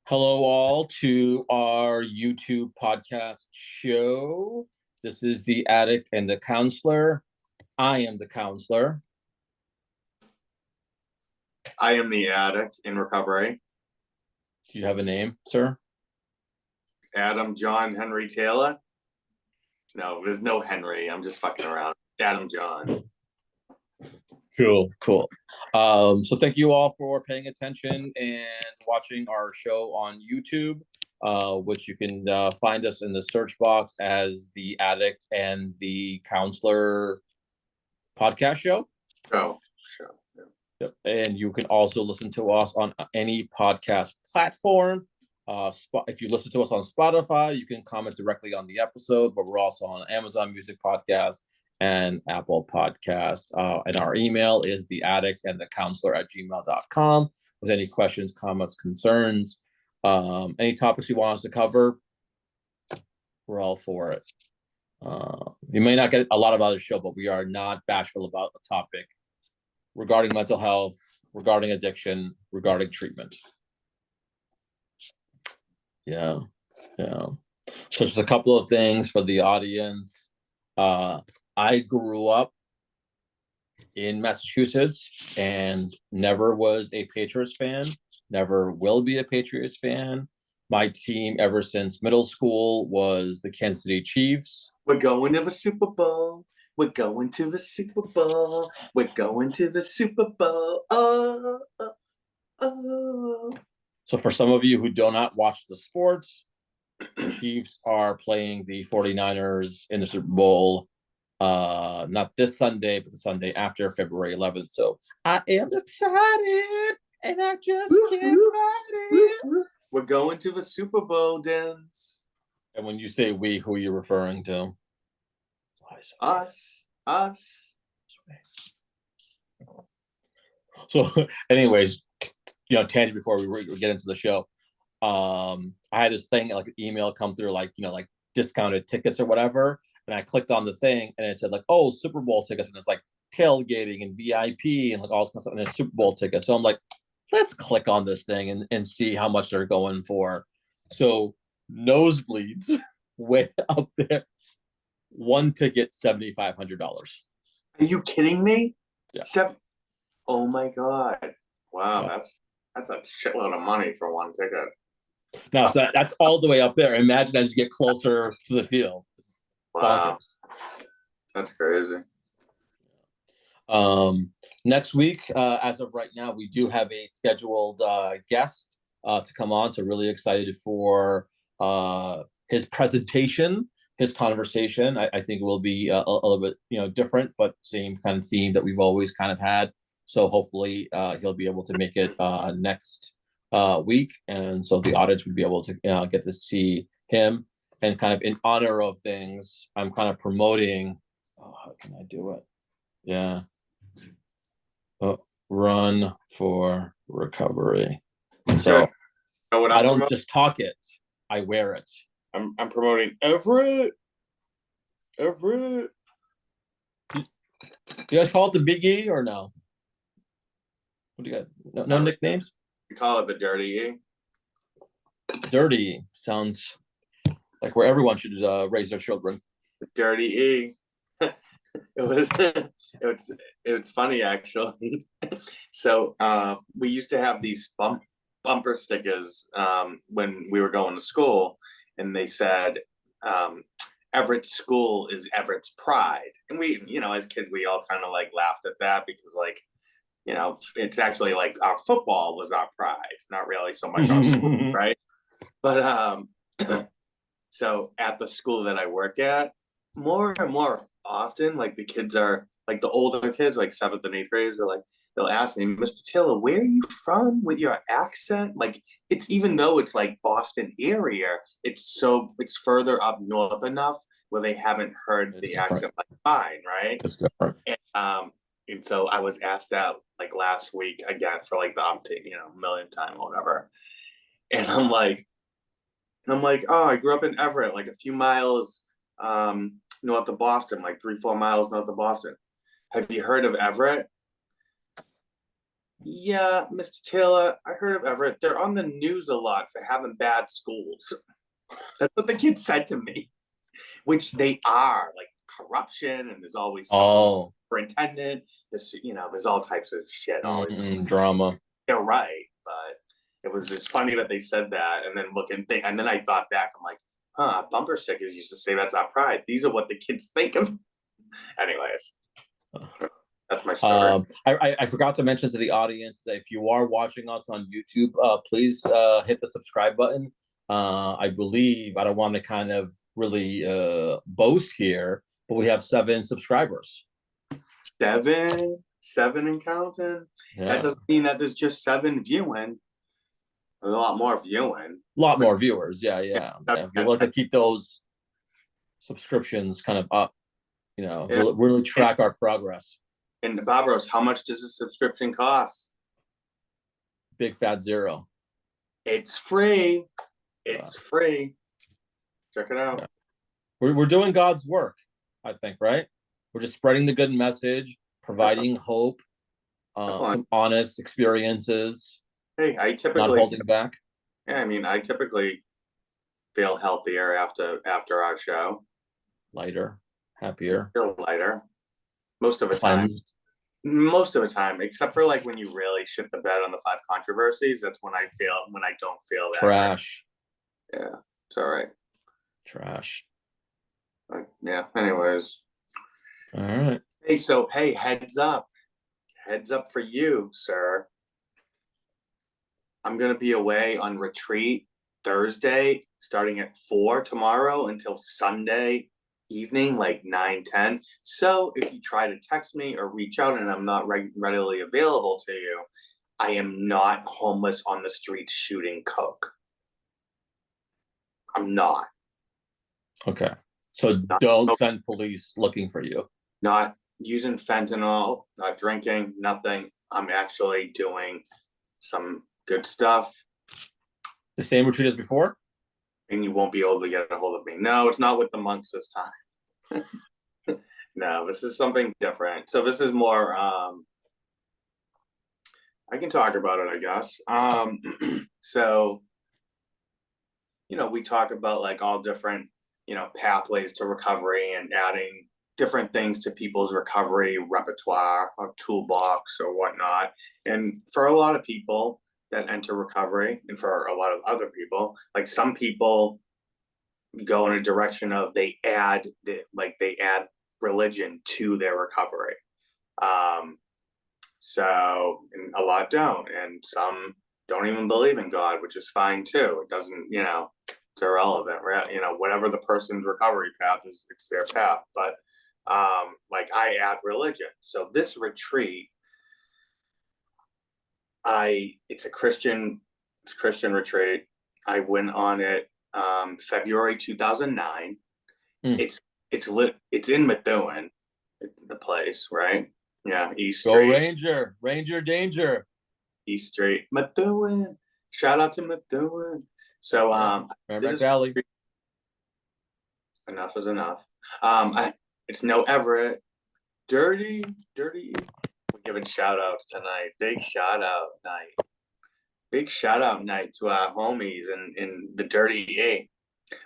Hello, all, to our YouTube podcast show. This is The Addict and the Counselor. I am the counselor. I am the addict in recovery. Do you have a name, sir? Adam John Henry Taylor. No, there's no Henry. I'm just fucking around. Adam John. Cool. So thank you all for paying attention and watching our show on YouTube, which you can find us in the search box as The Addict and the Counselor podcast show. Oh, sure. Yeah. Yep. And you can also listen to us on any podcast platform. If you listen to us on Spotify, you can comment directly on the episode, but we're also on Amazon Music Podcast and Apple Podcast. And our email is theaddictandthecounselor@gmail.com with any questions, comments, concerns, any topics you want us to cover. We're all for it. You may not get a lot about the show, but we are not bashful about the topic regarding mental health, regarding addiction, regarding treatment. Yeah. So just a couple of things for the audience. I grew up in Massachusetts and never was a Patriots fan, never will be a Patriots fan. My team ever since middle school was the Kansas City Chiefs. We're going to the Super Bowl. We're going to the Super Bowl. We're going to the Super Bowl. Oh. So for some of you who do not watch the sports, the Chiefs are playing the 49ers in the Super Bowl. Not this Sunday, but the Sunday after, February 11th. So I am excited, and I just can't fight it. We're going to the Super Bowl dance. And when you say we, who are you referring to? Us. So, anyways, tangent before we get into the show. I had this thing, like an email come through, like discounted tickets or whatever. And I clicked on the thing and it said like, oh, Super Bowl tickets. And it's like tailgating and VIP and like all this kind of stuff. And then Super Bowl tickets. So I'm like, let's click on this thing and see how much they're going for. So nosebleeds way up there. One ticket, $7,500. Are you kidding me? Yeah. Oh my God. Wow, yeah. That's a shitload of money for one ticket. No, so that's all the way up there. Imagine as you get closer to the field. Wow. That's crazy. Next week, as of right now, we do have a scheduled guest to come on. So really excited for his presentation, his conversation. I think it will be a little bit different, but same kind of theme that we've always kind of had. So hopefully he'll be able to make it next week, and so the audience would be able to get to see him. And kind of in honor of things, I'm kind of promoting. Oh, how can I do it? Yeah. Run for recovery. So I don't just talk it; I wear it. I'm promoting Everett. You guys call it the Big E or no? What do you got? No nicknames? We call it the Dirty E. Dirty E sounds like where everyone should raise their children. The Dirty E. It's funny actually. So we used to have these bumper stickers when we were going to school, and they said Everett's school is Everett's pride. And we, as kids, we all kind of like laughed at that because like, it's actually like our football was our pride, not really so much our school, right? But so at the school that I work at, more and more often, like the kids are like the older kids, like 7th and 8th graders, they'll ask me, Mr. Taylor, where are you from with your accent? Like it's, even though it's like Boston area, it's further up north enough where they haven't heard the accent like mine, right? It's different. And so I was asked that like last week again for like the millionth time or whatever. And I'm like, oh, I grew up in Everett, like a few miles north of Boston, like 3-4 miles north of Boston. Have you heard of Everett? Yeah, Mr. Taylor, I heard of Everett. They're on the news a lot for having bad schools. That's what the kid said to me, which they are, like corruption, and there's always something Oh, superintendent. There's all types of shit always. drama. They're right, but it was just funny that they said that, and then and then I thought back, I'm like, huh, bumper stickers used to say that's our pride. These are what the kids think of. Anyways, that's my story. I forgot to mention to the audience that if you are watching us on YouTube, please hit the subscribe button. I believe, I don't want to kind of really boast here, but we have 7 subscribers. Seven and counting. Yeah. That doesn't mean that there's just 7 viewing. There's a lot more viewing. A lot more viewers. Yeah. If you want to keep those subscriptions kind of up, really track our progress. And Bobros, how much does a subscription cost? Big fat zero. It's free. It's free. Check it out. Yeah. We're doing God's work, I think, right? We're just spreading the good message, providing hope, some honest experiences. Hey, I typically not holding back. Yeah, I mean, I typically feel healthier after our show. Lighter, happier. Feel lighter. Most of the time. Most of the time, except for like when you really shit the bed on the 5 controversies, that's when I don't feel that trash. Right. Yeah, it's all right. Trash. Yeah. Anyways. All right. Hey, heads up for you, sir. I'm gonna be away on retreat Thursday, starting at 4 tomorrow until Sunday evening, like 9-10. So if you try to text me or reach out and I'm not readily available to you, I am not homeless on the streets shooting coke. I'm not. Okay. So don't send police looking for you. Not using fentanyl, not drinking, nothing. I'm actually doing some good stuff. The same retreat as before? And you won't be able to get a hold of me. No, it's not with the monks this time. No, this is something different. So this is more, I can talk about it, I guess. So, we talk about like all different, pathways to recovery and adding different things to people's recovery repertoire or toolbox or whatnot. And for a lot of people that enter recovery, and for a lot of other people, like some people go in a direction of they add religion to their recovery. And a lot don't, and some don't even believe in God, which is fine too. It doesn't, it's irrelevant, right? Whatever the person's recovery path is, it's their path. But like I add religion. So this retreat, it's a Christian retreat. I went on it February 2009. It's in Methuen, the place, right? Yeah, East Street. Go Ranger danger. East Street, Methuen. Shout out to Methuen. So Valley. Enough is enough. It's no Everett. Dirty. We're giving shout outs tonight. Big shout out night to our homies in the Dirty A.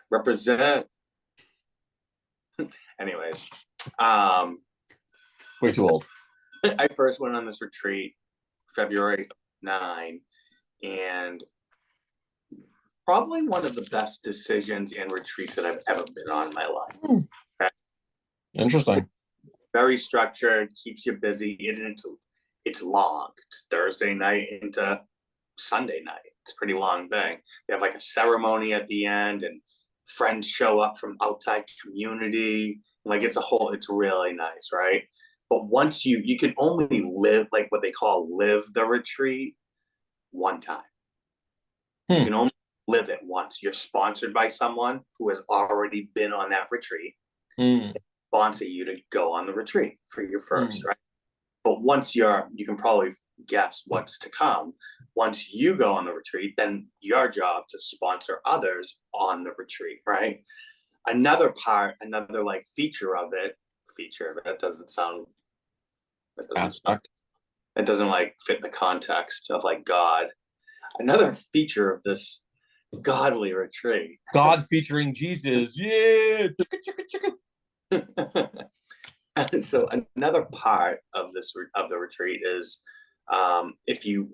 Represent. Anyways, way too old. I first went on this retreat February 9, and probably one of the best decisions and retreats that I've ever been on in my life. Okay? Interesting. Very structured, keeps you busy, and it's long. It's Thursday night into Sunday night. It's a pretty long thing. They have like a ceremony at the end, and friends show up from outside community. Like it's really nice, right? But once you can only live, like what they call live the retreat one time. You can only live it once. You're sponsored by someone who has already been on that retreat. Sponsor you to go on the retreat for your first, right? But once you can probably guess what's to come. Once you go on the retreat, then your job to sponsor others on the retreat, right? Another like feature of it, that doesn't sound aspect. That doesn't like fit the context of like God. Another feature of this godly retreat. God featuring Jesus. Yeah. So another part of this of the retreat is if you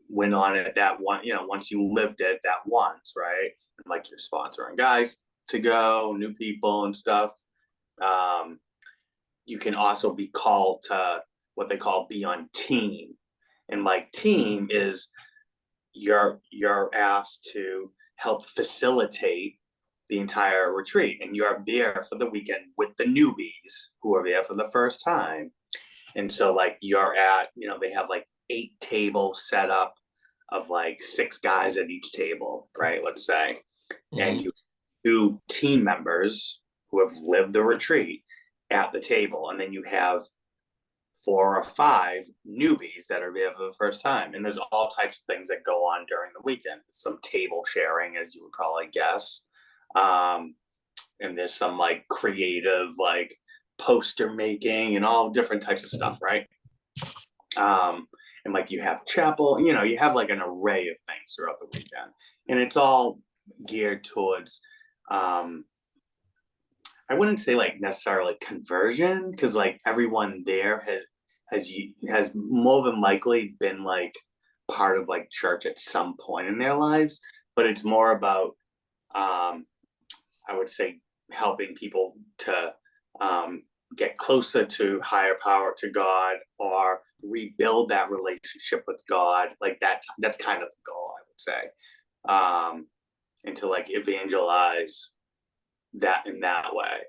went on it that one, once you lived it that once, right? Like you're sponsoring guys to go, new people and stuff. You can also be called to what they call be on team. And like team is you're asked to help facilitate the entire retreat, and you're there for the weekend with the newbies who are there for the first time. And so like you're at, they have like 8 tables set up of like 6 guys at each table, right? Let's say. And you 2 team members who have lived the retreat at the table, and then you have 4 or 5 newbies that are there for the first time. And there's all types of things that go on during the weekend. Some table sharing, as you would probably guess. And there's some like creative, like poster making and all different types of stuff, right? And like you have chapel, you have like an array of things throughout the weekend. And it's all geared towards, I wouldn't say like necessarily conversion, because like everyone there has more than likely been like part of like church at some point in their lives, but it's more about I would say helping people to get closer to higher power, to God, or rebuild that relationship with God. Like that's kind of the goal, I would say, and to like evangelize that in that way.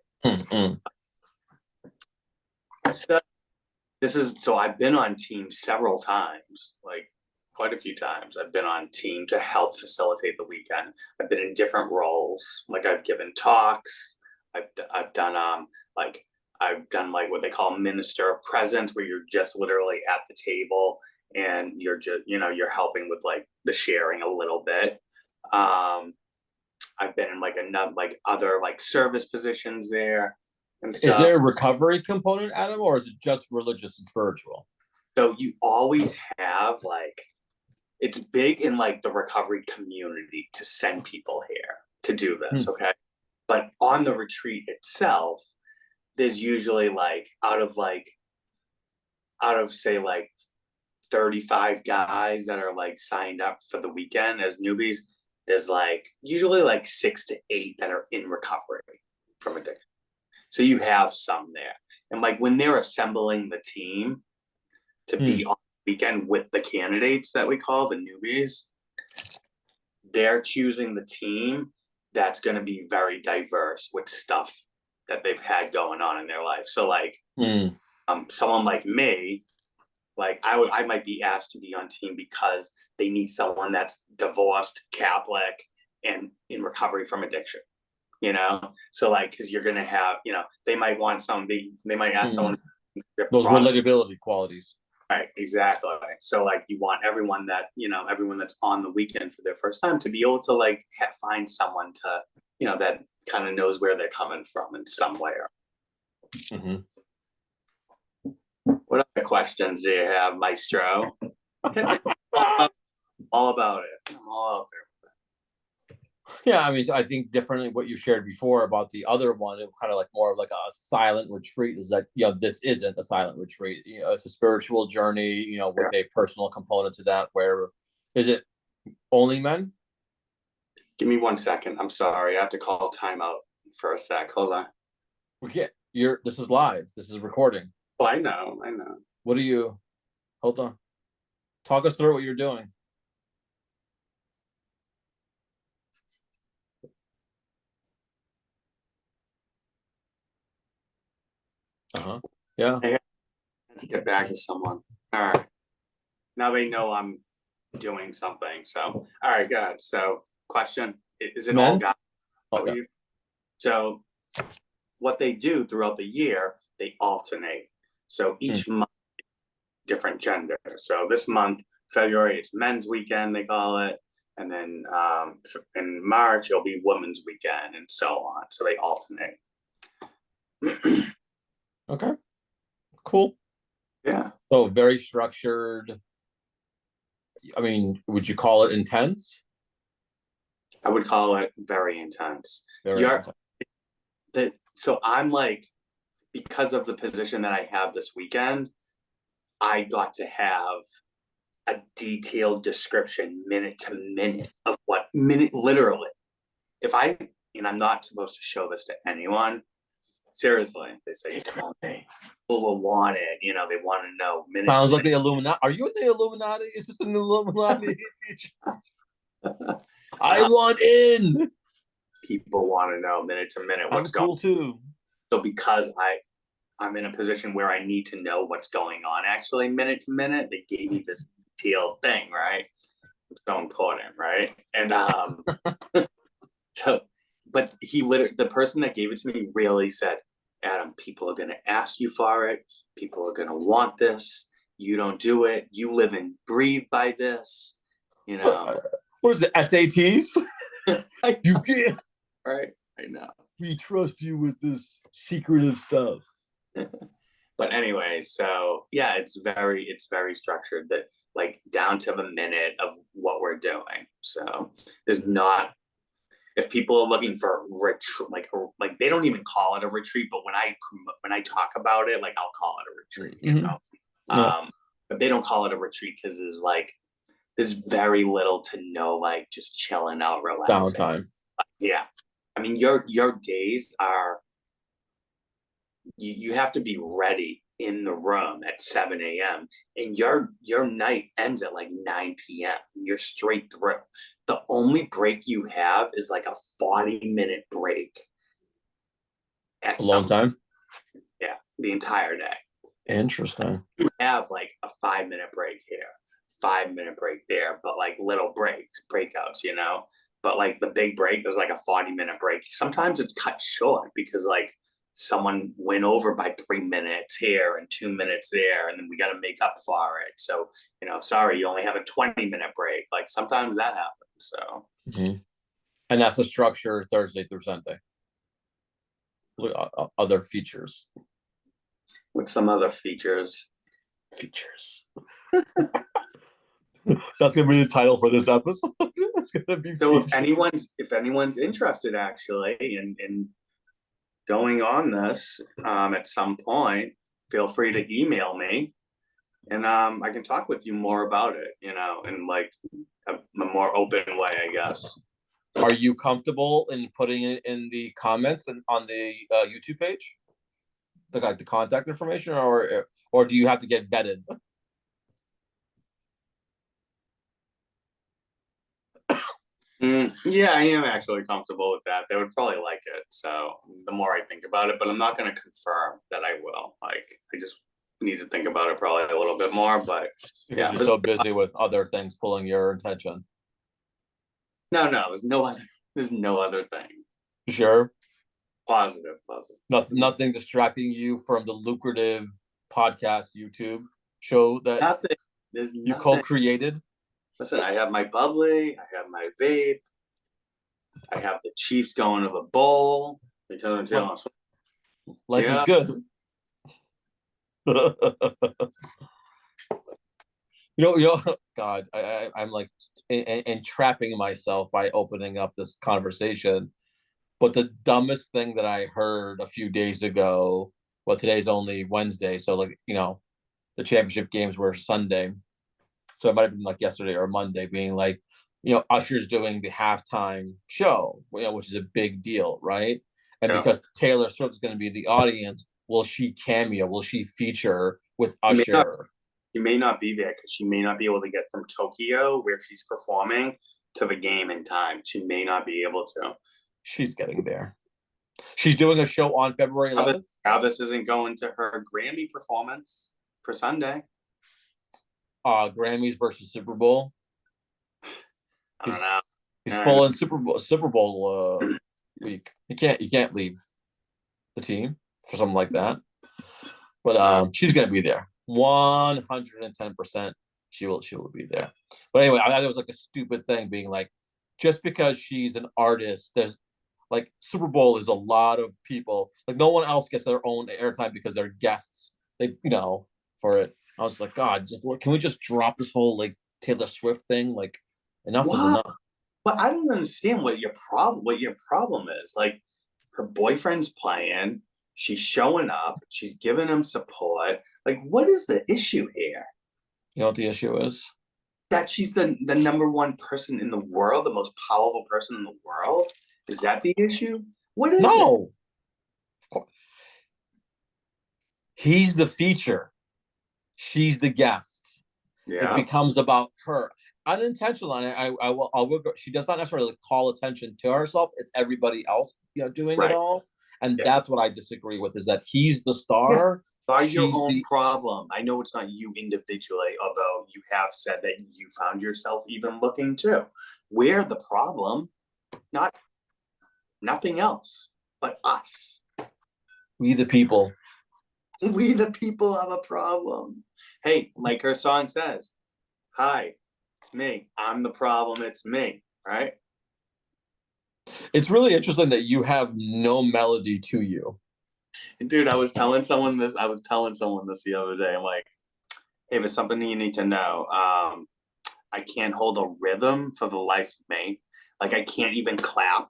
So I've been on teams several times, like quite a few times. I've been on team to help facilitate the weekend. I've been in different roles, like I've given talks. I've done like what they call minister of presence, where you're just literally at the table and you're just you're helping with like the sharing a little bit. I've been in like other like service positions there and stuff. Is there a recovery component, Adam, or is it just religious and spiritual? So you always have like, it's big in like the recovery community to send people here to do this, okay? But on the retreat itself, there's usually like out of say like 35 guys that are like signed up for the weekend as newbies, there's like usually like 6 to 8 that are in recovery from addiction. So you have some there. And like when they're assembling the team to be on the weekend with the candidates that we call the newbies, they're choosing the team that's going to be very diverse with stuff that they've had going on in their life. So like someone like me, like I might be asked to be on team because they need someone that's divorced, Catholic, and in recovery from addiction. So like, because you're gonna have, they might want they might ask someone those relatability qualities. Right, exactly. So like you want everyone that's on the weekend for their first time to be able to like find someone to, that kind of knows where they're coming from in some way. What other questions do you have, Maestro? All about it. I'm all out there. Yeah, I mean, I think differently what you shared before about the other one, it kind of like more of like a silent retreat, is that, this isn't a silent retreat. It's a spiritual journey, with a personal component to that. Where is it only men? Give me 1 second. I'm sorry. I have to call timeout for a sec. Hold on. Okay, this is live. This is recording. Oh, I know. What hold on. Talk us through what you're doing. Yeah. I have to get back to someone. All right. Now they know I'm doing something. So, all right, good. So, question: is it Men? all guys? Oh, yeah. So, what they do throughout the year, they alternate. So each month, different gender. So this month, February, it's Men's Weekend, they call it. And then in March, it'll be Women's Weekend, and so on. So they alternate. Okay. Cool. Yeah. So very structured. I mean, would you call it intense? I would call it very intense. Very You're intense. so I'm like, because of the position that I have this weekend, I got to have a detailed description minute to minute of what minute literally. If I and I'm not supposed to show this to anyone. Seriously, they say people will want it. They want to know minute Sounds to like minute. the Illuminati. Are you in the Illuminati? Is this an Illuminati feature? I want in. People want to know minute to minute I'm what's going cool too. So because I'm in a position where I need to know what's going on actually minute to minute, they gave me this detailed thing, right? It's so important, right? And so but the person that gave it to me really said, Adam, people are gonna ask you for it, people are gonna want this, you don't do it, you live and breathe by this, you know. What is it? SATs? You can't. Right? I know. We trust you with this secretive stuff. But anyway, so yeah, it's very structured, that like down to the minute of what we're doing. So there's not, if people are looking for retreat, like they don't even call it a retreat, but when I talk about it, like I'll call it a retreat, Yeah. but they don't call it a retreat because there's very little to no like just chilling out, relaxing. Downtime. Yeah, I mean your days are, you have to be ready in the room at 7 a.m. and your night ends at like 9 p.m. You're straight through. The only break you have is like a 40-minute break at Alone time. yeah, the entire day. Interesting. You have like a 5-minute break here, 5-minute break there, but like little breakouts. But like the big break, there's like a 40-minute break. Sometimes it's cut short because like someone went over by 3 minutes here and 2 minutes there, and then we got to make up for it. So, sorry, you only have a 20-minute break. Like sometimes that happens. So, And that's the structure Thursday through Sunday. Other features. with some other features. Features. That's gonna be the title for this episode. It's gonna be So features. if anyone's interested actually in going on this at some point, feel free to email me, and I can talk with you more about it, in like a more open way, I guess. Are you comfortable in putting it in the comments and on the YouTube page, the contact information, or do you have to get vetted? Yeah, I am actually comfortable with that. They would probably like it. So the more I think about it, but I'm not going to confirm that I will. Like, I just need to think about it probably a little bit more. But Because you're so busy with other things pulling your attention. no, there's no other thing. Sure. Positive. Nothing distracting you from the lucrative podcast YouTube show that Nothing. There's you nothing. co-created. Listen, I have my bubbly, I have my vape, I have the Chiefs going to the bowl. Life is good. God, I'm like entrapping myself by opening up this conversation. But the dumbest thing that I heard a few days ago, well, today's only Wednesday, so like, the championship games were Sunday. So it might have been like yesterday or Monday, being like, Usher's doing the halftime show, which is a big deal, right? And because Taylor Swift is going to be the audience, will she cameo? Will she feature with Usher? She may not be there because she may not be able to get from Tokyo, where she's performing, to the game in time. She may not be able to. She's getting there. She's doing a show on February 11th. Travis isn't going to her Grammy performance for Sunday. Grammys versus Super Bowl. I don't know. He's full in Super Bowl week. You can't leave the team for something like that. But she's gonna be there. 110%. She will be there. But anyway, I thought it was like a stupid thing, being like, just because she's an artist, there's like Super Bowl is a lot of people. Like no one else gets their own airtime because they're guests. They for it. I was like, God, just can we just drop this whole like Taylor Swift thing? Like, enough is What? enough. But I don't understand what your problem is. Like, her boyfriend's playing, she's showing up, she's giving him support. Like, what is the issue here? You know what the issue is? That she's the number one person in the world, the most powerful person in the world? Is that the issue? What is it? No, of course. He's the feature. She's the guest. It Yeah, becomes about her unintentional. And I will go, she does not necessarily call attention to herself. It's everybody else, doing it right. all. And Yeah. that's what I disagree with, is that he's the Yeah. star. Are your She's own the problem. I know it's not you individually, although you have said that you found yourself even looking too. We're the problem, not nothing else but us. we the people. We the people have a problem. Hey, like her song says, hi, it's me. I'm the problem, it's me, right? It's really interesting that you have no melody to you. Dude, I was telling someone this the other day. I'm like, hey, there's something you need to know. I can't hold a rhythm for the life of me. Like, I can't even clap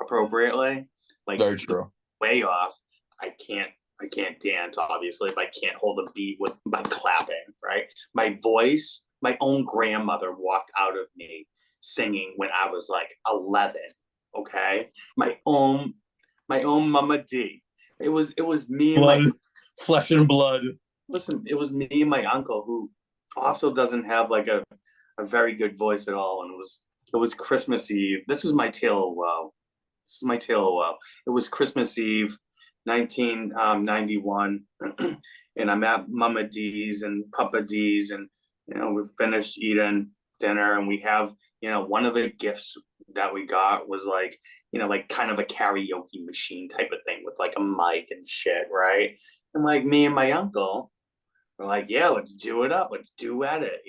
appropriately. Like, Very true. way off. I can't I can't dance, obviously, but I can't hold a beat with by clapping, right? My voice, my own grandmother walked out of me singing when I was like 11. Okay, my own Mama D. It was me and my Blood, flesh and blood. listen. It was me and my uncle who also doesn't have like a very good voice at all, and it was Christmas Eve. This is my tale of woe. This is my tale of woe. It was Christmas Eve, 1991, and I'm at Mama D's and Papa D's, and we finished eating dinner, and we have one of the gifts that we got was like kind of a karaoke machine type of thing with like a mic and shit, right? And like me and my uncle were like, yeah, let's do it up, let's duet it.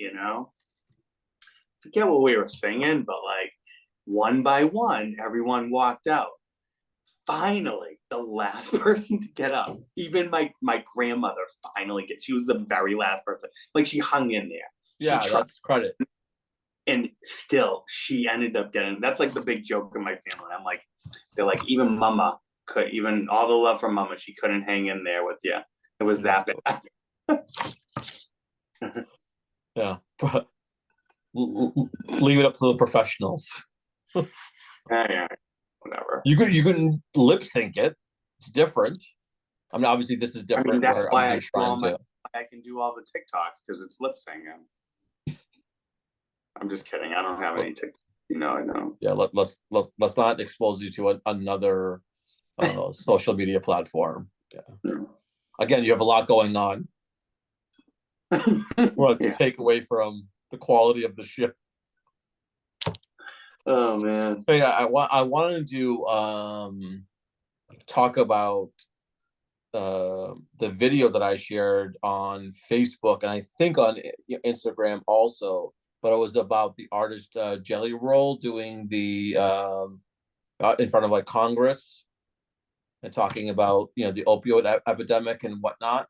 Forget what we were singing, but like one by one, everyone walked out. Finally, the last person to get up, even my grandmother finally she was the very last person. Like she hung in there. She Yeah, tried, that's credit. and still she ended up getting. That's like the big joke in my family. I'm like, they're like, even Mama could, even all the love from Mama, she couldn't hang in there with you. It was that bad. Yeah. Leave it up to the professionals. Yeah, whatever. You can lip sync it. It's different. I mean, obviously this is I mean, different that's where why I'm just trying to. I can do all the TikToks because it's lip syncing. I'm just kidding. I don't have any TikTok. I know. Yeah, let's not expose you to another social media platform. Yeah. Again, you have a lot going on. We're Yeah. take away from the quality of the ship. Oh man. But yeah, I wanted to talk about the video that I shared on Facebook and I think on Instagram also, but it was about the artist Jelly Roll doing the in front of like Congress and talking about the opioid epidemic and whatnot.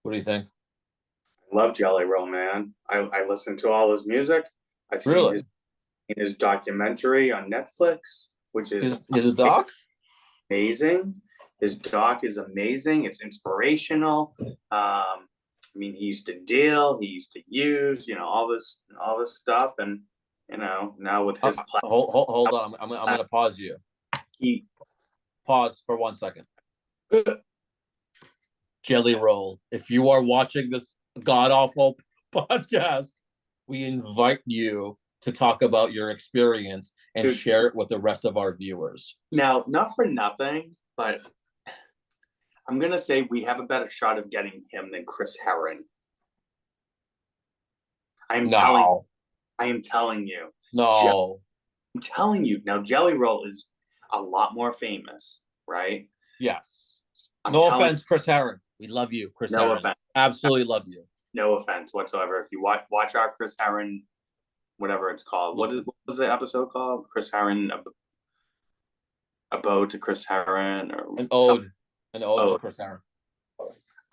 What do you think? I love Jelly Roll, man. I listen to all his music. I've seen Really? his documentary on Netflix, which is His doc? amazing. His doc is amazing. It's inspirational. I mean, he used to deal, he used to use, all this stuff, and now with his platform, Hold on. I'm going to pause you. he Pause for 1 second. Jelly Roll, if you are watching this god awful podcast, we invite you to talk about your experience and Dude, share it with the rest of our viewers. now not for nothing, but I'm gonna say we have a better shot of getting him than Chris Herron. No, I am telling you. no. I'm telling you. Now Jelly Roll is a lot more famous, right? Yes. I'm No telling offense, Chris Herron. We love you, Chris no Herron. offense. Absolutely love you. No offense whatsoever. If you watch our Chris Herron, whatever it's called, what was the episode called? Chris Herron, a bow to Chris Herron, or An something. ode. An ode to Chris Herron.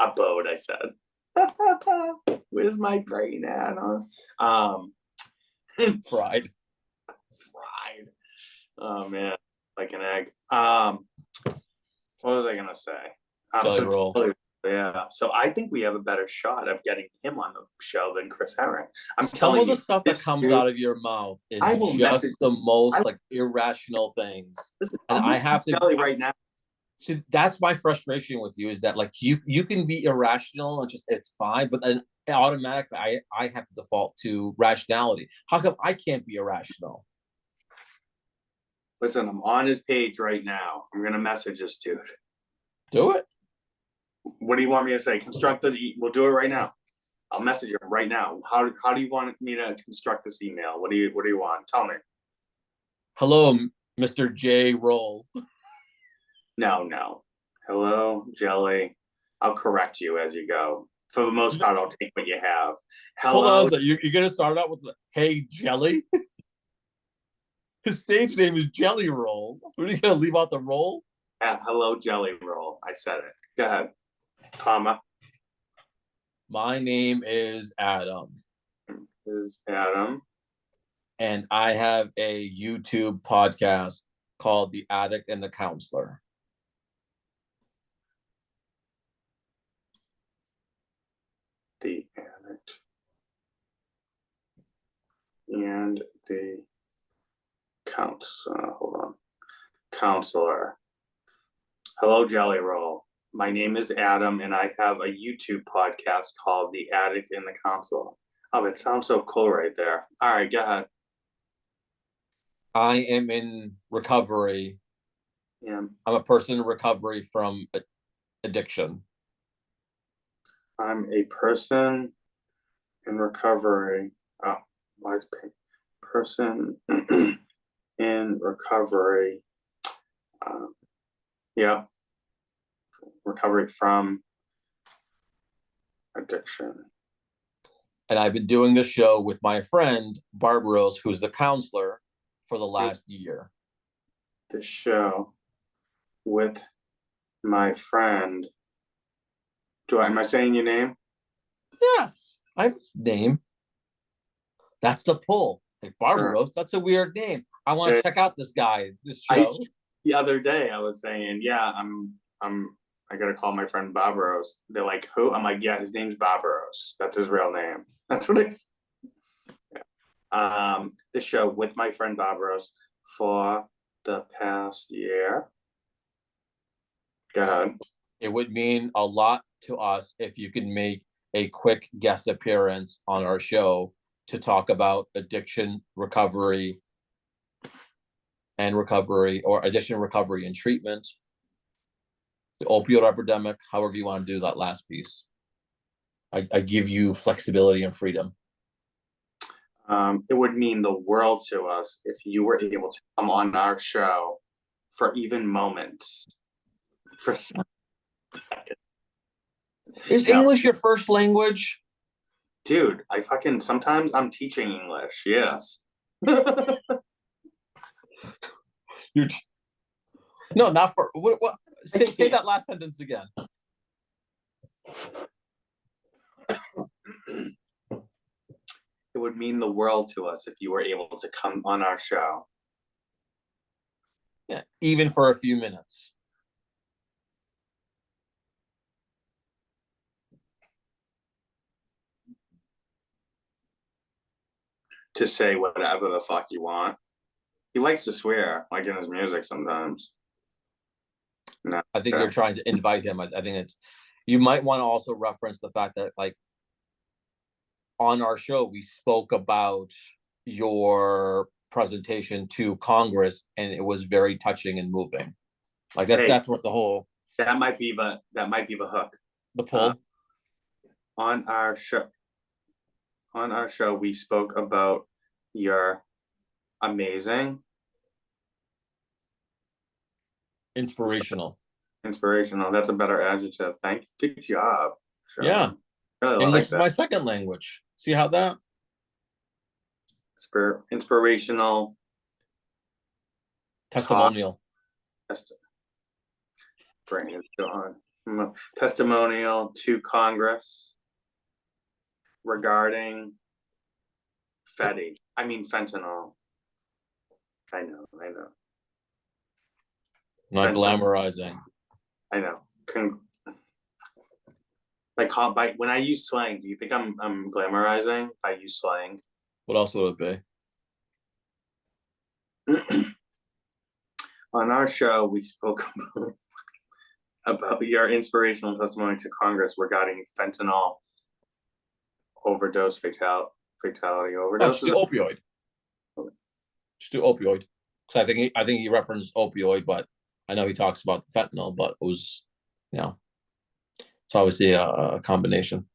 Abode, I said. Where's my brain at, huh? Fried. Fried. Oh man, like an egg. What was I gonna say? Jelly roll. Yeah. So I think we have a better shot of getting him on the show than Chris Herring. I'm Some telling of the you, stuff that this comes dude, out of your mouth is I will message. just the most I, like irrational things. listen, And I'll I message have to Jelly right now. see, that's my frustration with you, is that like you can be irrational and just it's fine, but then automatically I have to default to rationality. How come I can't be irrational? Listen, I'm on his page right now. I'm gonna message this dude. Do it. What do you want me to say? We'll do it right now. I'll message him right now. How do you want me to construct this email? What do you want? Tell me. Hello, Mr. J. Roll. No. Hello, Jelly. I'll correct you as you go. For the most part, I'll take what you have. Hold on Hello. a second. You're gonna start out with the "Hey Jelly." His stage name is Jelly Roll. What, are you gonna leave out the roll? Hello, Jelly Roll. I said it. Go ahead. Comma. My name is Adam. Is Adam. And I have a YouTube podcast called The Addict and the Counselor. The Addict and the hold on. Counselor. Hello, Jelly Roll. My name is Adam, and I have a YouTube podcast called The Addict and the Counselor. Oh, it sounds so cool right there. All right, go ahead. I am in recovery. Yeah. I'm a person in recovery from addiction. I'm a person in recovery. Oh, why is person in recovery? Yeah. Recovery from addiction. And I've been doing this show with my friend, Barbaros, who's the counselor, for the last year. The show with my friend. Am I saying your name? Yes, I have a name. That's the pull. Like Barbaros, that's a weird name. I want to check out this guy, this show. The other day I was saying, yeah, I gotta call my friend Barbaros. They're like, who? I'm like, yeah, his name's Barbaros. That's his real name. That's what it is. The show with my friend Barbaros for the past year. Go ahead. It would mean a lot to us if you could make a quick guest appearance on our show to talk about addiction recovery or addiction recovery and treatment, the opioid epidemic, however you want to do that last piece. I give you flexibility and freedom. It would mean the world to us if you were able to come on our show for even moments. For seconds. Is English your first language? Dude, sometimes I'm teaching English, yes. No, not for what say that last sentence again. It would mean the world to us if you were able to come on our show. Yeah, even for a few minutes. To say whatever the fuck you want. He likes to swear, like in his music sometimes. No, I think you're trying to invite him. I think it's, you might want to also reference the fact that, like, on our show, we spoke about your presentation to Congress, and it was very touching and moving. Like that's what the whole that might be the hook. The pull. On our show, we spoke about your amazing, inspirational. That's a better adjective. Good job. Sean. Yeah. Really English is my second language. See how that? Inspirational. Testimonial. Brain is gone. testimonial to Congress regarding fentanyl. I know. Not Fentanyl. glamorizing. I know. When I use slang, do you think I'm glamorizing if I use slang? What else would it be? On our show, we spoke about your inspirational testimony to Congress regarding fentanyl overdose fatality overdoses. Just do opioid. Just do opioid. Because I think he referenced opioid, but I know he talks about the fentanyl, but it was, it's obviously a combination.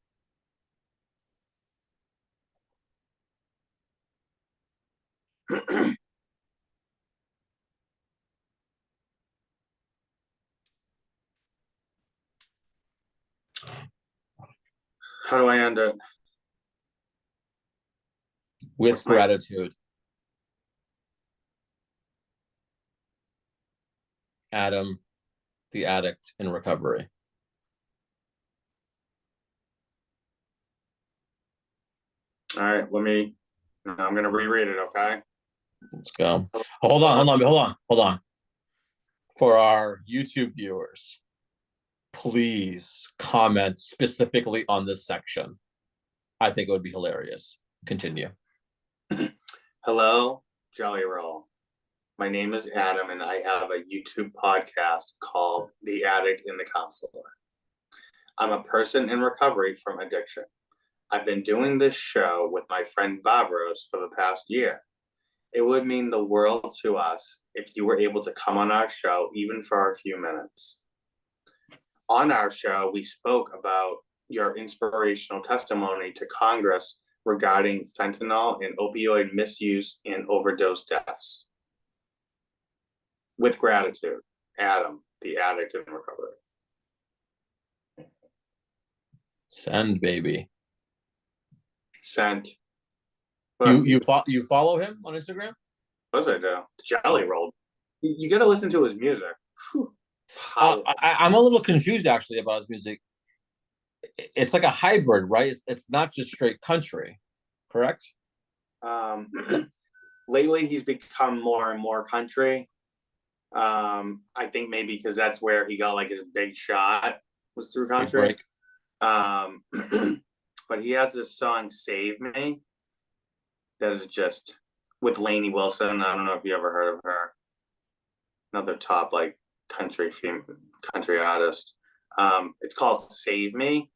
How do I end it? With gratitude. Adam, the addict in recovery. All right, I'm going to reread it, okay? Let's go. Hold on. For our YouTube viewers, please comment specifically on this section. I think it would be hilarious. Continue. Hello, Jelly Roll. My name is Adam, and I have a YouTube podcast called The Addict and the Counselor. I'm a person in recovery from addiction. I've been doing this show with my friend Bobros for the past year. It would mean the world to us if you were able to come on our show, even for a few minutes. On our show, we spoke about your inspirational testimony to Congress regarding fentanyl and opioid misuse and overdose deaths. With gratitude, Adam, the addict in recovery. Send, baby. Sent. You follow him on Instagram? Of course I do. It's Jelly Roll. You got to listen to his music. I'm a little confused actually about his music. It's like a hybrid, right? It's not just straight country, correct? Lately, he's become more and more country. I think maybe because that's where he got like his big shot was through country. But he has this song "Save Me" that is just with Lainey Wilson. I don't know if you ever heard of her. Another top like country artist. It's called "Save Me,"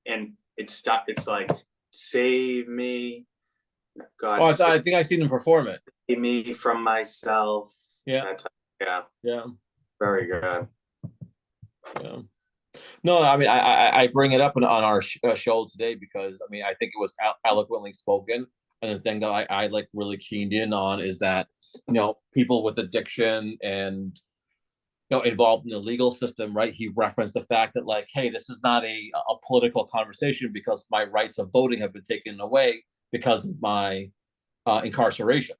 and it's like "Save Me." God, I think I've seen him perform it. Save me from myself. Yeah. Yeah. Very good. Yeah. No, I mean, I bring it up on our show today because I mean I think it was eloquently spoken, and the thing that I like really keened in on is that people with addiction and involved in the legal system, right? He referenced the fact that like, hey, this is not a political conversation because my rights of voting have been taken away because of my incarceration,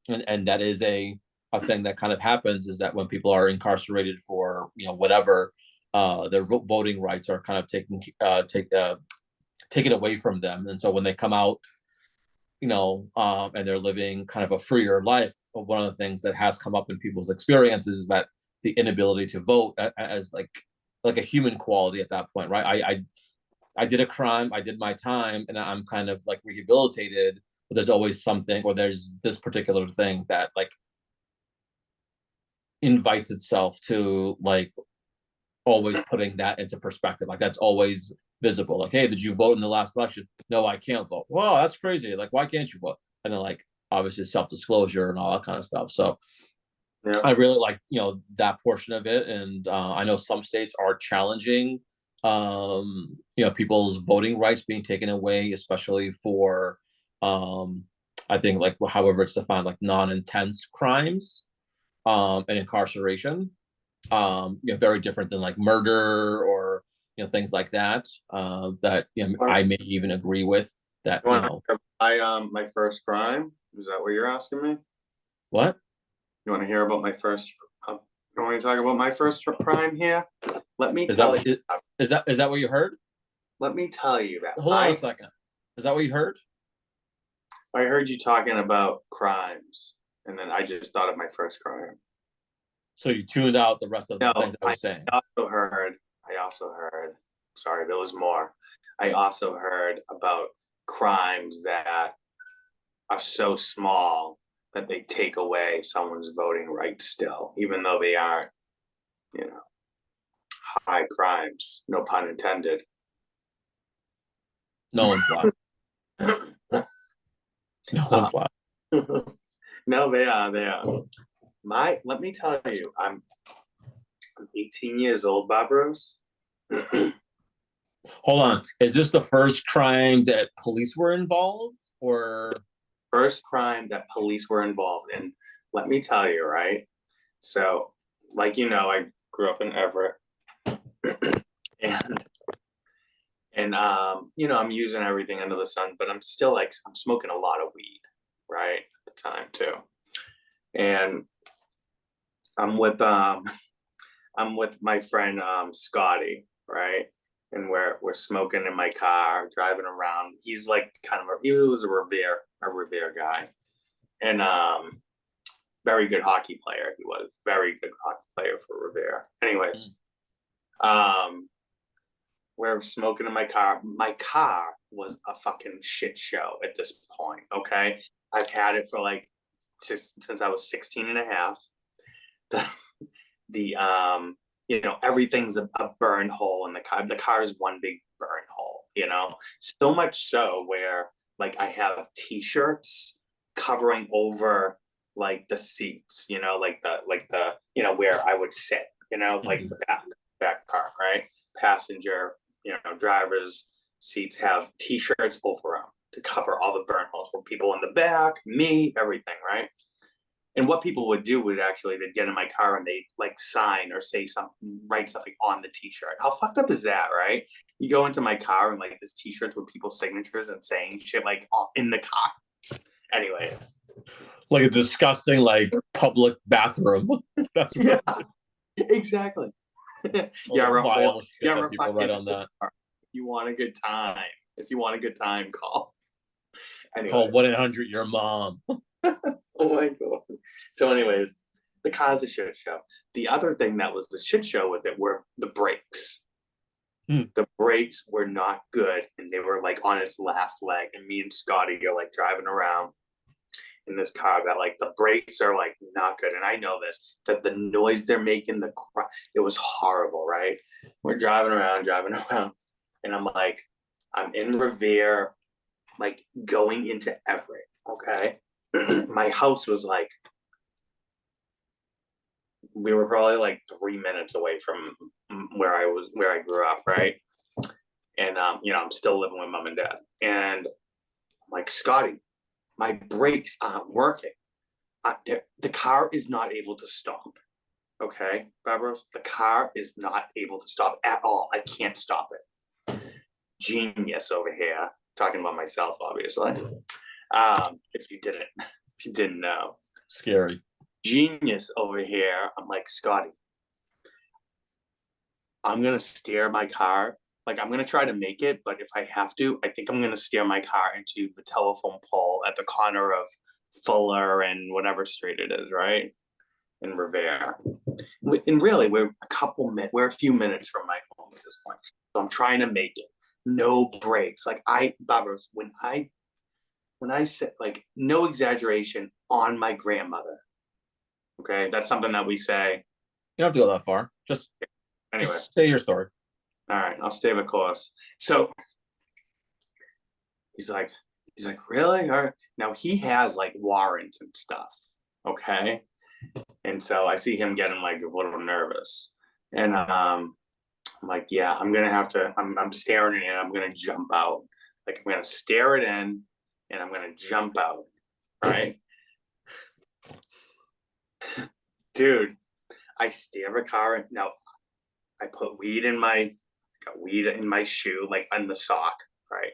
and that is a thing that kind of happens is that when people are incarcerated for whatever. Their voting rights are kind of taken away from them, and so when they come out, and they're living kind of a freer life, one of the things that has come up in people's experiences is that the inability to vote as like a human quality at that point, right? I did a crime, I did my time, and I'm kind of like rehabilitated, but there's always something, or there's this particular thing that like invites itself to like always putting that into perspective. Like that's always visible. Like, hey, did you vote in the last election? No, I can't vote. Well, that's crazy. Like, why can't you vote? And then like obviously self-disclosure and all that kind of stuff. So yeah. I really like, that portion of it. And I know some states are challenging, people's voting rights being taken away, especially for, I think like, however it's defined, like non-intense crimes and incarceration. Very different than like murder or things like that. That I may even agree with that. My first crime, is that what you're asking me? What? You want to hear about my You want me to talk about my first crime here? Let me Is that tell what you. is that what you heard? Let me tell you that Hold on a second. Is that what you heard? I heard you talking about crimes, and then I just thought of my first crime. So you tuned out the rest of the No, things I was saying. I also heard, sorry, there was more. I also heard about crimes that are so small that they take away someone's voting rights still, even though they aren't, you know, high crimes, no pun intended. No one's laughing. No one's laughing. No, they are. Let me tell you, I'm 18 years old, Bob Rose. Hold on. Is this the first crime that police were involved, or First crime that police were involved in? Let me tell you, right? So, like I grew up in Everett, and I'm using everything under the sun, but I'm still like I'm smoking a lot of weed, right? At the time too, and I'm with my friend Scotty, right? And we're smoking in my car, driving around. He's like he was a Revere guy, and very good hockey player. He was very good hockey player for Revere. Anyways, we're smoking in my car. My car was a fucking shit show at this point. Okay, I've had it for like since I was 16 and a half. The everything's a burn hole in the car. The car is one big burn hole, so much so where like I have t-shirts covering over like the seats, like the where I would sit, like the back part, right? Passenger, drivers seats have t-shirts over them to cover all the burn holes for people in the back, me, everything, right? And what people would do would actually, they'd get in my car and they'd like sign or say something, write something on the t-shirt. How fucked up is that, right? You go into my car and like there's t-shirts with people's signatures and saying shit like in the car. Anyways. Like a disgusting like public bathroom. That's yeah, exactly. Yeah, people right on that. If you want a good time, call. Anyways. Call 1-800 your mom. Oh my god. So anyways, the car's a shit show. The other thing that was the shit show with it were the brakes. The brakes were not good, and they were like on its last leg. And me and Scotty are like driving around in this car that like the brakes are like not good. And I know this, that the noise they're making, it was horrible, right? We're driving around, and I'm in Revere, like going into Everett, okay? My house was like, we were probably like 3 minutes away from where I grew up, right? And I'm still living with mom and dad. And I'm like, Scotty, my brakes aren't working. The car is not able to stop. Okay, Babros, the car is not able to stop at all. I can't stop it. Genius over here, talking about myself, obviously. If you didn't know. Scary. Genius over here. I'm like, Scotty, I'm gonna steer my car. Like I'm gonna try to make it, but if I have to, I think I'm gonna steer my car into the telephone pole at the corner of Fuller and whatever street it is, right? In Revere. And really, we're a few minutes from my home at this point. So I'm trying to make it. No brakes. Like Barbara, when I said, like, no exaggeration, on my grandmother. Okay, that's something that we say. You don't have to go that far. Just say your story. All right, I'll stay the course. So he's like, really? All right. Now he has like warrants and stuff. Okay. And so I see him getting like a little nervous. And I'm like, yeah, I'm gonna have to, I'm staring it in, I'm gonna jump out. Like I'm gonna stare it in and I'm gonna jump out. Right. Dude, I steer the car. Now I put weed in my shoe, like on the sock, right?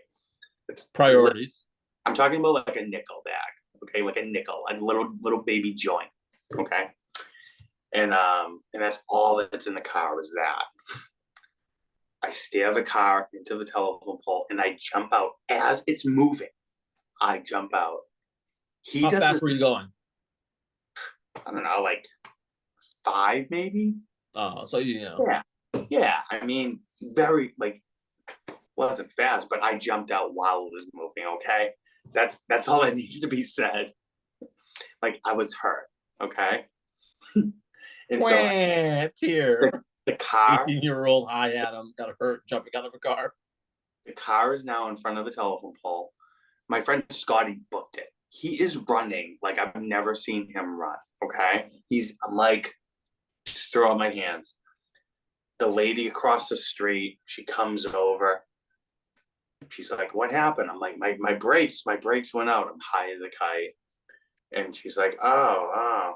It's priorities. I'm talking about like a nickel bag, okay? Like a nickel, a little baby joint, okay? And that's all that's in the car is that. I steer the car into the telephone pole and I jump out as it's moving. I jump out. He How does fast this, were you going? I don't know, like 5 maybe. Oh, so you know. Yeah, yeah. I mean, very like wasn't fast, but I jumped out while it was moving. Okay, that's all that needs to be said. Like I was hurt. Okay, and so Wah, tear. the car, 18-year-old high Adam got hurt jumping out of a car. the car is now in front of the telephone pole. My friend Scotty booked it. He is running like I've never seen him run. Okay, I'm like, just throw out my hands. The lady across the street, she comes over. She's like, what happened? I'm like, my brakes went out. I'm high as a kite. And she's like, oh.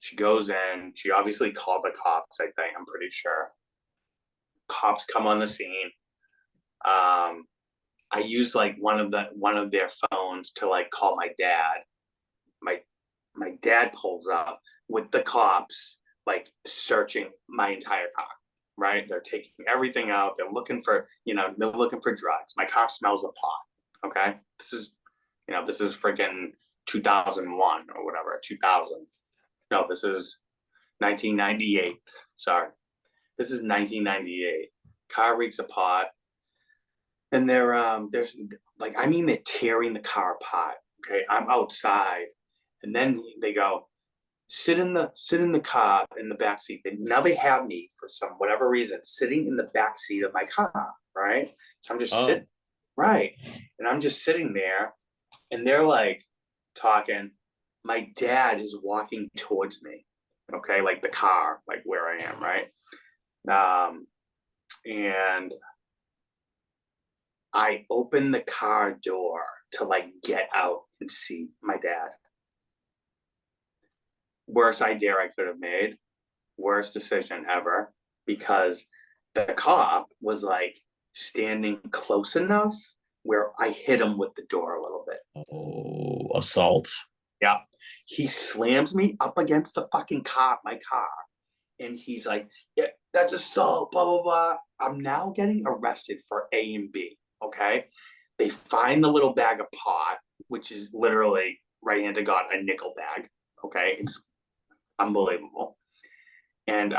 She goes in. She obviously called the cops, I think, I'm pretty sure. Cops come on the scene. I used like one of their phones to like call my dad. My dad pulls up with the cops, like searching my entire car. Right? They're taking everything out. They're looking for drugs. My car smells of pot. Okay, this is freaking 2001 or whatever. 2000. No, this is 1998. Sorry, this is 1998. Car reeks of pot, and they're like, I mean, they're tearing the car apart. Okay, I'm outside, and then they go, sit in the car in the back seat. And now they have me for some whatever reason sitting in the back seat of my car, right? So I'm just sitting, right, and I'm just sitting there, and they're like talking. My dad is walking towards me, okay, like the car, like where I am, right? And I open the car door to like get out and see my dad. Worst idea I could have made, worst decision ever, because the cop was like standing close enough where I hit him with the door a little bit. Oh, assault. Yeah. He slams me up against the fucking my car. And he's like, yeah, that's assault, blah, blah, blah. I'm now getting arrested for A and B. Okay. They find the little bag of pot, which is literally right hand to God, a nickel bag. Okay. It's unbelievable. And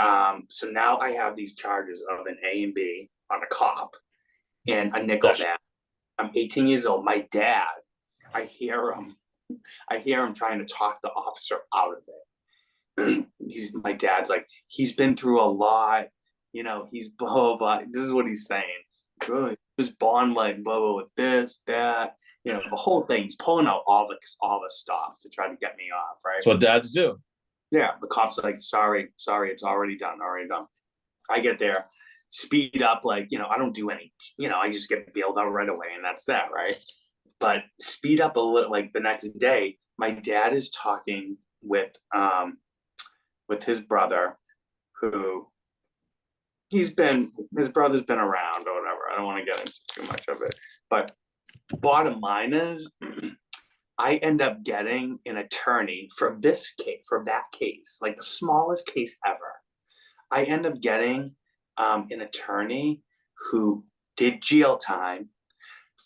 so now I have these charges of an A and B on a cop and a nickel bag. I'm 18 years old. My dad, I hear him trying to talk the officer out of it. My dad's like, he's been through a lot, he's blah, blah, blah. This is what he's saying. He was born like blah, blah, with this, that, the whole thing. He's pulling out all the stops to try to get me off, right? That's what dads do. Yeah, the cop's like, sorry, it's already done. I get there, speed up, like, I don't do any, I just get bailed out right away, and that's that, right? But speed up a little, like the next day, my dad is talking with his brother, who his brother's been around or whatever. I don't want to get into too much of it. But bottom line is, I end up getting an attorney for that case, like the smallest case ever. I end up getting an attorney who did jail time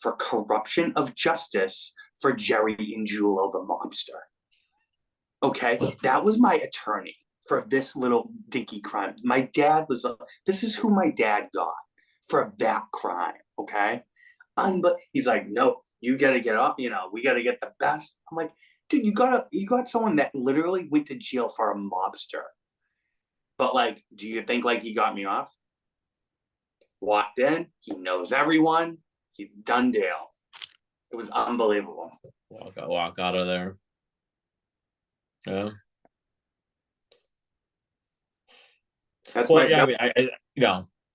for corruption of justice for Jerry and Julo, the mobster. Okay, that was my attorney for this little dinky crime. My dad was this is who my dad got for that crime. Okay, but he's like, no, you got to get up. We got to get the best. I'm like, dude, you got someone that literally went to jail for a mobster. But like, do you think like he got me off? Walked in, he knows everyone. He done deal. It was unbelievable. Walk out of there. Yeah. That's well, yeah.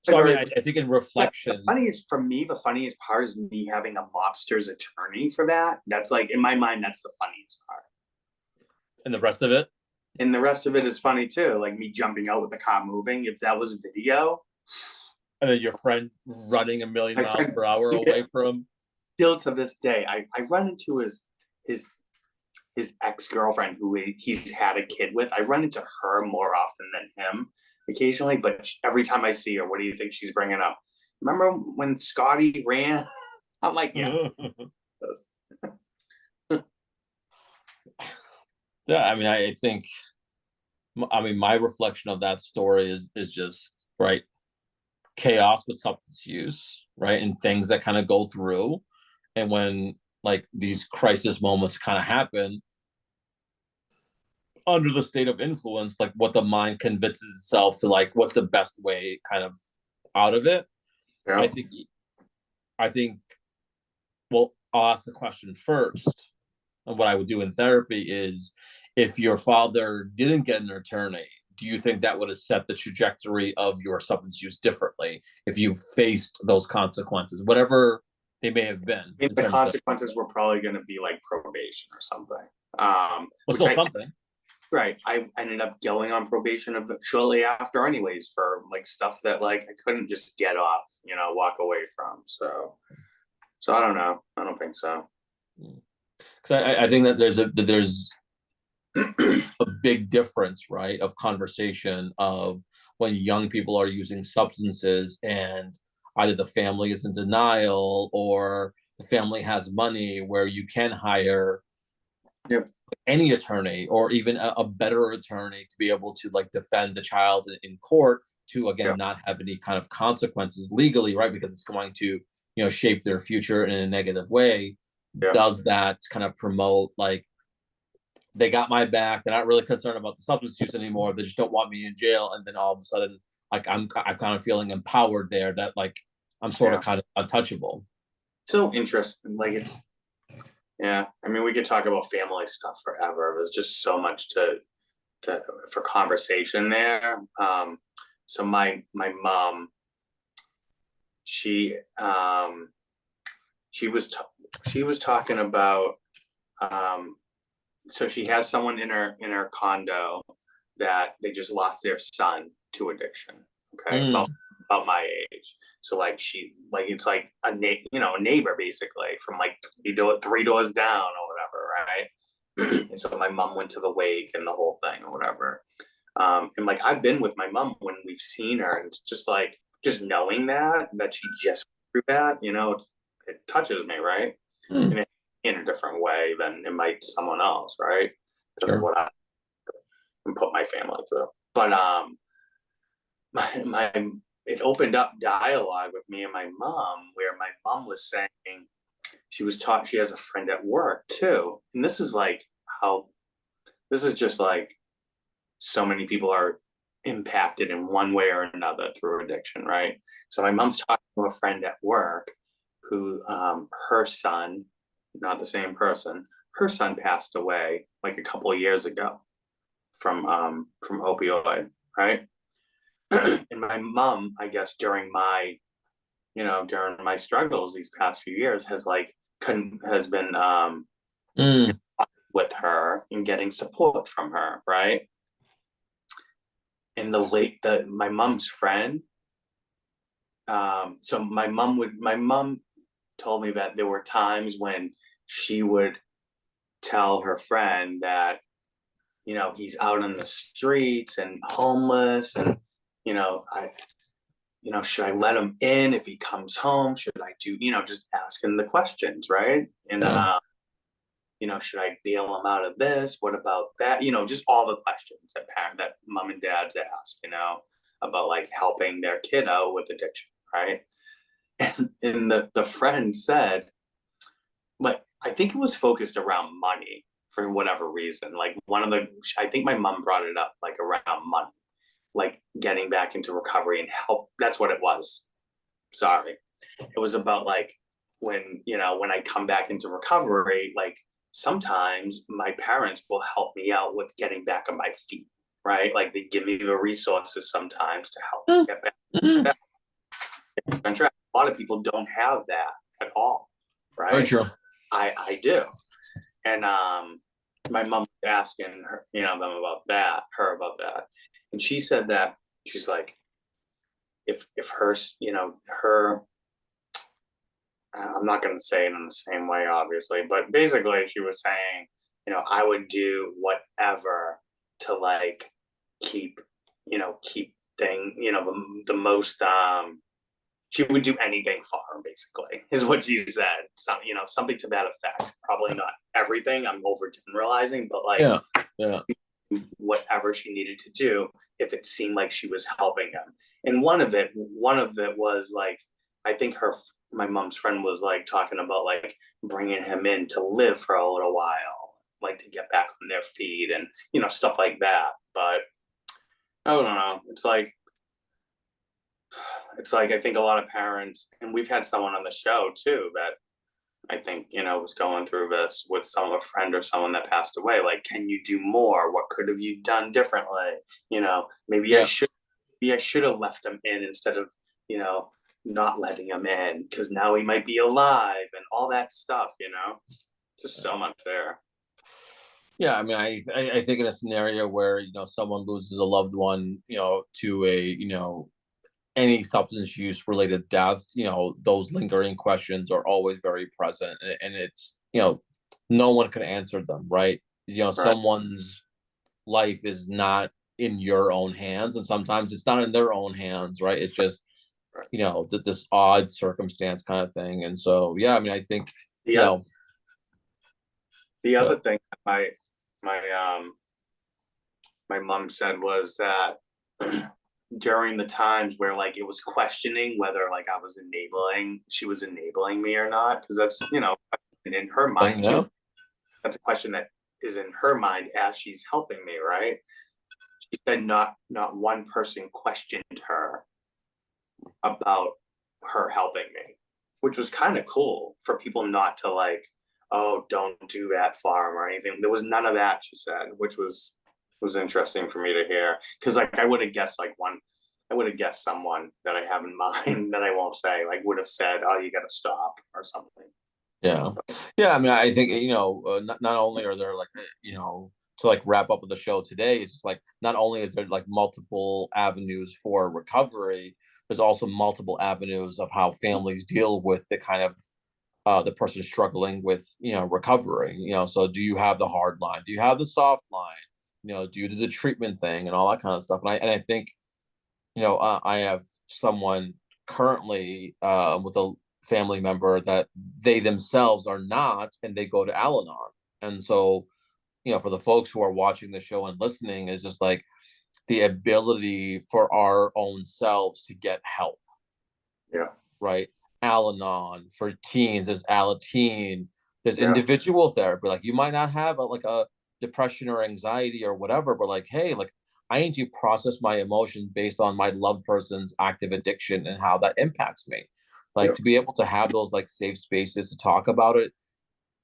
I think in reflection, the funniest part is me having a mobster's attorney for that. That's like, in my mind, that's the funniest part. And the rest of it? And the rest of it is funny too. Like me jumping out with the car moving. If that was video. And then your friend running 1,000,000 miles per hour away from. Still to this day, I run into his his ex-girlfriend who he's had a kid with. I run into her more often than him occasionally, but every time I see her, what do you think she's bringing up? Remember when Scotty ran? I'm like, yeah. Yeah, I mean, I think, I mean, my reflection of that story is just right chaos with substance use, right, and things that kind of go through, and when like these crisis moments kind of happen under the state of influence, like what the mind convinces itself to, like what's the best way kind of out of it. Yeah. I think well, I'll ask the question first. And what I would do in therapy is, if your father didn't get an attorney, do you think that would have set the trajectory of your substance use differently if you faced those consequences, whatever they may have been? I mean, the consequences were probably going to be like probation or something. Well, still something. Right. I ended up going on probation shortly after anyways, for like stuff that like I couldn't just get off, walk away from. So I don't know. I don't think so. Because I think that there's a big difference, right, of conversation of when young people are using substances and either the family is in denial or the family has money where you can hire any attorney or even a better attorney to be able to like defend the child in court to again not have any kind of consequences legally, right, because it's going to shape their future in a negative way. Does that kind of promote like, they got my back, they're not really concerned about the substance use anymore, they just don't want me in jail, and then all of a sudden like I'm kind of feeling empowered there, that like I'm sort of kind of untouchable. So interesting. Like it's I mean, we could talk about family stuff forever. There's just so much to for conversation there. So my mom, she was talking about, so she has someone in her condo that they just lost their son to addiction. Okay. About my age. So like it's like a neighbor basically from like three doors down or whatever, right? And so my mom went to the wake and the whole thing or whatever. And like I've been with my mom when we've seen her, and it's just like just knowing that she just went through that, it touches me, right? And in a different way than it might someone else, right? Because of what I put my family through. But it opened up dialogue with me and my mom, where my mom was saying she has a friend at work too. And this is just like so many people are impacted in one way or another through addiction, right? So my mom's talking to a friend at work who, her son, not the same person, her son passed away like a couple of years ago from opioid, right? And my mom, I guess during my struggles these past few years has been with her and getting support from her, right? And my mom's friend, so my mom told me that there were times when she would tell her friend that he's out on the streets and homeless, and should I let him in if he comes home? Should I do, just asking the questions, right? And, should I bail him out of this? What about that? Just all the questions that mom and dads ask, about like helping their kid out with addiction, right? And the friend said, but I think it was focused around money for whatever reason. Like I think my mom brought it up like around money, like getting back into recovery and help. That's what it was. Sorry. It was about like when I come back into recovery, like sometimes my parents will help me out with getting back on my feet, right? Like they give me the resources sometimes to help me get back on track. A lot of people don't have that at all, right? Very true. I do. And my mom was asking her, her about that. And she said that she's like, if her, I'm not going to say it in the same way, obviously, but basically she was saying, I would do whatever to like keep, keep the most, she would do anything for him, basically, is what she said. Something to that effect. Probably not everything. I'm overgeneralizing, but like, Yeah. Yeah. whatever she needed to do if it seemed like she was helping him. And one of it was like, I think my mom's friend was like talking about like bringing him in to live for a little while, like to get back on their feet and stuff like that. But I don't know. It's like I think a lot of parents, and we've had someone on the show too that I think was going through this with a friend or someone that passed away. Like, can you do more? What could have you done differently? Maybe I Yeah. should. Maybe I should have left him in instead of not letting him in, because now he might be alive and all that stuff. Just so much there. Yeah, I mean, I think in a scenario where someone loses a loved one, to a any substance use related deaths, those lingering questions are always very present, and it's no one can answer them, right? Right. Someone's life is not in your own hands, and sometimes it's not in their own hands, right? It's just Right. this odd circumstance kind of thing, and so yeah, I mean, I think The you other, know, the uh, other thing my my mom said was that during the times where like it was questioning whether like she was enabling me or not, because that's in her mind too. yeah, That's a question that is in her mind as she's helping me, right? She said not one person questioned her about her helping me, which was kind of cool for people not to like, oh, don't do that for him or anything. There was none of that, she said, which was interesting for me to hear. Because like I would have guessed someone that I have in mind that I won't say, like would have said, oh, you got to stop or something. yeah, yeah. I mean, I think not only are there like to like wrap up with the show today, it's just like not only is there like multiple avenues for recovery, there's also multiple avenues of how families deal with the kind of the person struggling with recovery. So do you have the hard line? Do you have the soft line? Due to the treatment thing and all that kind of stuff. And I think I have someone currently with a family member that they themselves are not, and they go to Al-Anon. And so, for the folks who are watching the show and listening, is just like the ability for our own selves to get help, Yeah. right? Al-Anon for teens, there's Alateen, there's Yeah. individual therapy. Like you might not have like a depression or anxiety or whatever, but like, hey, like I need to process my emotions based on my loved person's active addiction and how that impacts me. Like Yeah. to be able to have those like safe spaces to talk about it.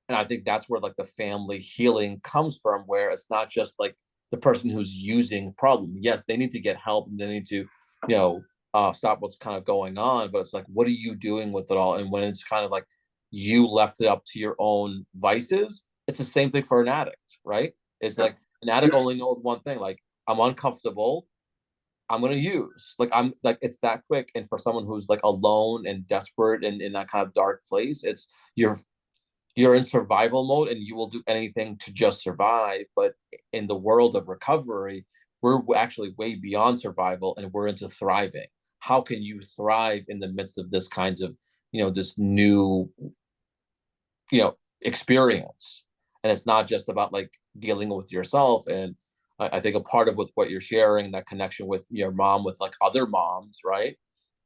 And I think that's where like the family healing comes from, where it's not just like the person who's using problem. Yes, they need to get help and they need to, stop what's kind of going on. But it's like, what are you doing with it all? And when it's kind of like you left it up to your own vices, it's the same thing for an addict, right? It's Yeah. like an addict only knows one thing, like I'm uncomfortable, I'm gonna use. Like I'm like it's that quick. And for someone who's like alone and desperate and in that kind of dark place, it's you're you're in survival mode and you will do anything to just survive. But in the world of recovery, we're actually way beyond survival and we're into thriving. How can you thrive in the midst of this kinds of, this new, experience? And it's not just about like dealing with yourself. And I think a part of with what you're sharing, that connection with your mom, with like other moms, right?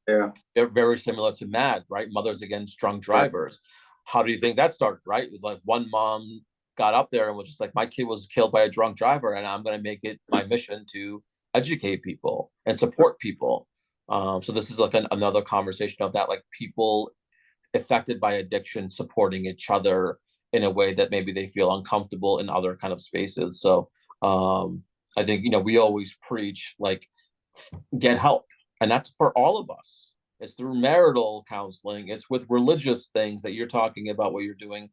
Yeah. They're very similar to MAD, right? Mothers Against Drunk Right. Drivers. How do you think that started, right? It was like one mom got up there and was just like, my kid was killed by a drunk driver, and I'm going to make it my mission to educate people and support people. So this is like another conversation of that, like people affected by addiction supporting each other in a way that maybe they feel uncomfortable in other kind of spaces. So I think, we always preach like get help. And that's for all of us. It's through marital counseling. It's with religious things that you're talking about, what you're doing,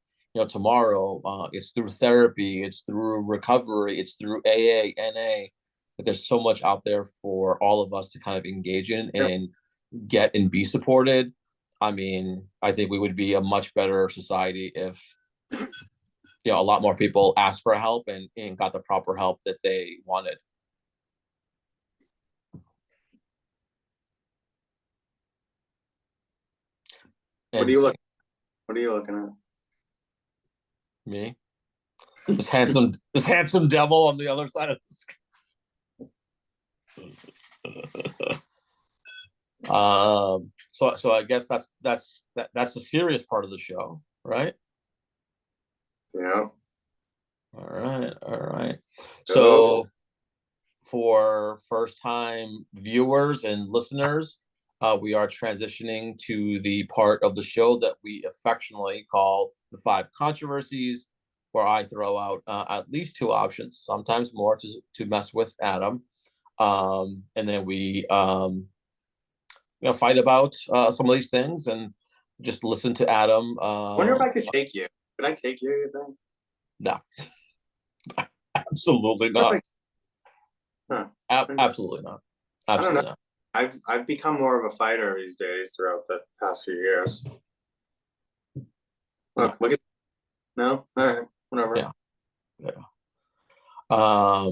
tomorrow. It's through therapy. It's through recovery. It's through AA, NA. But there's so much out there for all of us to kind of engage in Yeah. and get and be supported. I mean, I think we would be a much better society if a lot more people asked for help and got the proper help that they wanted. What are And you looking? What are you looking at? me, this handsome devil on the other side of the so I guess that's the serious part of the show, right? Yeah. All right. Hello. So for first time viewers and listeners, we are transitioning to the part of the show that we affectionately call the five controversies, where I throw out at least two options, sometimes more, to mess with Adam, and then we fight about some of these things and just listen to Adam. Wonder if I could take you. Could I take you? You think? No, absolutely not. Perfect. Huh. Absolutely not. I don't know. Absolutely not. I've become more of a fighter these days throughout the past few years. Look at no. All right, whatever. Yeah. So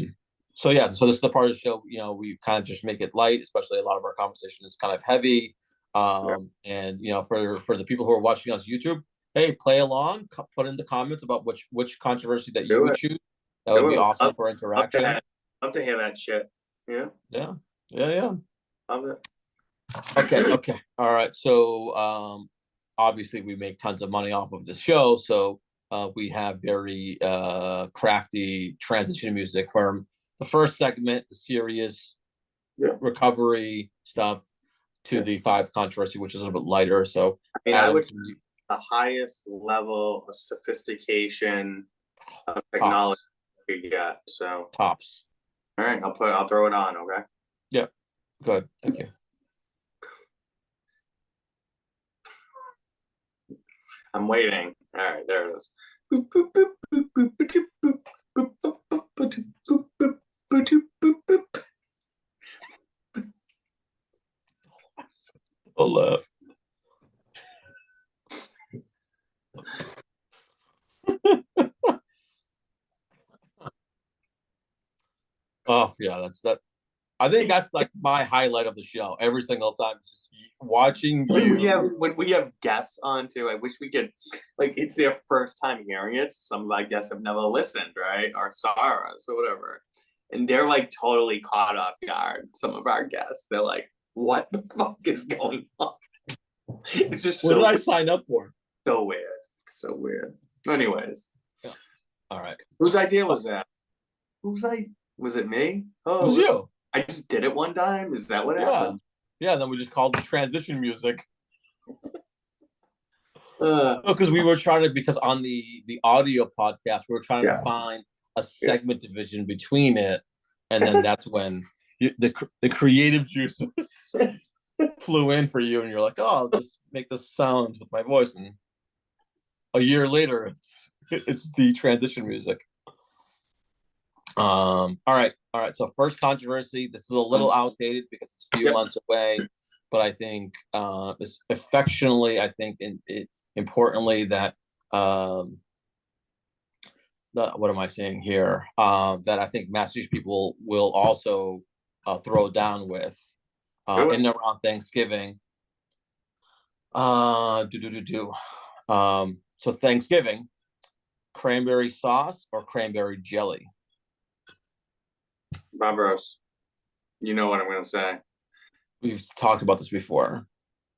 so this is the part of the show, we kind of just make it light, especially a lot of our conversation is kind of heavy. And for the people who are watching us YouTube, hey, play along, put in the comments about which controversy that you would choose. That would be awesome for interaction. Love to hear that shit. Yeah. Yeah. Love it. Okay. All right. So obviously we make tons of money off of this show. So we have very crafty transition music from the first segment, the serious recovery stuff, to the five controversy, which is a little bit lighter. So I mean, Adam, I would say the highest level of sophistication of technology we get. So tops. All right, I'll throw it on, okay? Yeah. Good. Thank you. I'm waiting. All right, there it is. I'll laugh. Oh yeah, that's that. I think that's like my highlight of the show every single time. Just watching you. When we have guests on too, I wish we could, like, it's their first time hearing it. Some of our guests have never listened, right? Or saw us or whatever. And they're like totally caught off guard. Some of our guests, they're like, what the fuck is going on? It's just what did I sign up for? So weird. So weird. Anyways. Yeah. All right. Whose idea was that? Was it me? Oh, it was you. I just did it one time. Is that what happened? Yeah. And then we just called it transition music. Because we were trying to, because on the audio podcast, we were trying to find a segment division between it, and then that's when the creative juices flew in for you, and you're like, oh, I'll just make this sound with my voice, and a year later, it's the transition music. All right. So first controversy. This is a little outdated because it's a few months away, but I think it's affectionately, I think, importantly, that what am I saying here? That I think Massachusetts people will also throw down with in around Thanksgiving. So Thanksgiving, cranberry sauce or cranberry jelly? Barbaros, you know what I'm gonna say. We've talked about this before.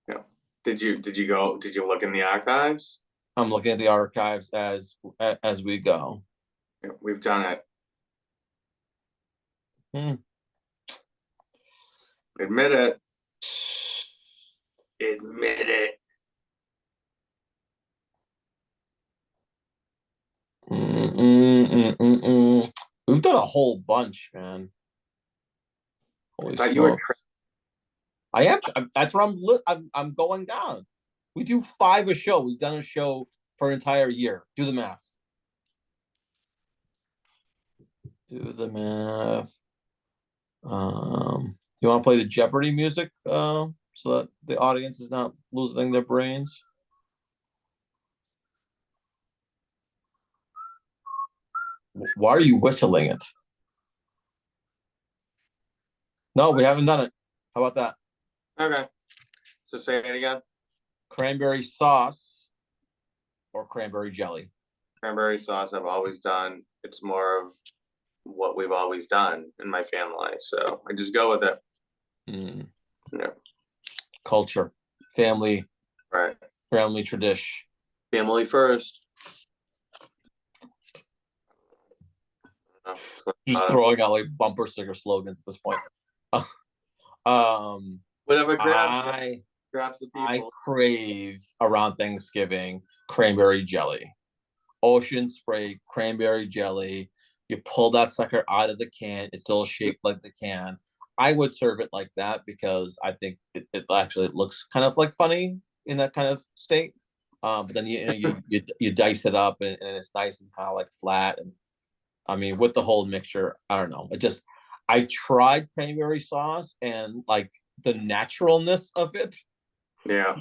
Yeah. Did you look in the archives? I'm looking at the archives as we go. Yeah, we've done it. Admit it. Admit it. We've done a whole bunch, man. Holy smokes. I am. That's where I'm going down. We do 5 a show. We've done a show for an entire year. Do the math. You want to play the Jeopardy music so that the audience is not losing their brains? Why are you whistling it? No, we haven't done it. How about that? Okay. So say it again. Cranberry sauce or cranberry jelly? Cranberry sauce I've always done. It's more of what we've always done in my family. So I just go with it. Mm. Yeah. Culture, family, Right. family tradition. Family first. Just throwing out like bumper sticker slogans at this point. Whatever I grabs the people. crave around Thanksgiving cranberry jelly. Ocean spray cranberry jelly. You pull that sucker out of the can, it's still shaped like the can. I would serve it like that because I think it actually looks kind of like funny in that kind of state. But then you dice it up and it's nice and kind of like flat. And I mean, with the whole mixture, I don't know. I tried cranberry sauce and like the naturalness of it Yeah.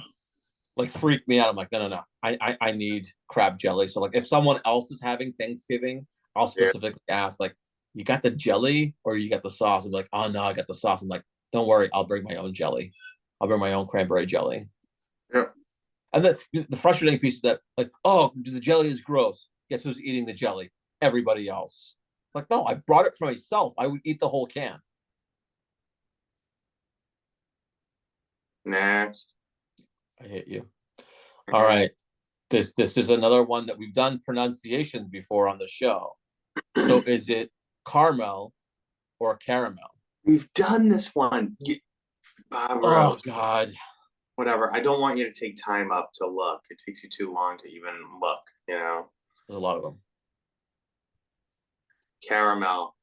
like freaked me out. I'm like, no. I need crab jelly. So like if someone else is having Thanksgiving, I'll Yeah. specifically ask like, you got the jelly or you got the sauce? I'm like, oh no, I got the sauce. I'm like, don't worry, I'll bring my own jelly. I'll bring my own cranberry jelly. Yeah. And then the frustrating piece is that like, oh, the jelly is gross. Guess who's eating the jelly? Everybody else. Like, no, I brought it for myself. I would eat the whole can. Next. I hate you. All right. This is another one that we've done pronunciations before on the show. So is it caramel or caramel? We've done this one. Oh God. Whatever. I don't want you to take time up to look. It takes you too long to even look, There's a lot of them. Caramel.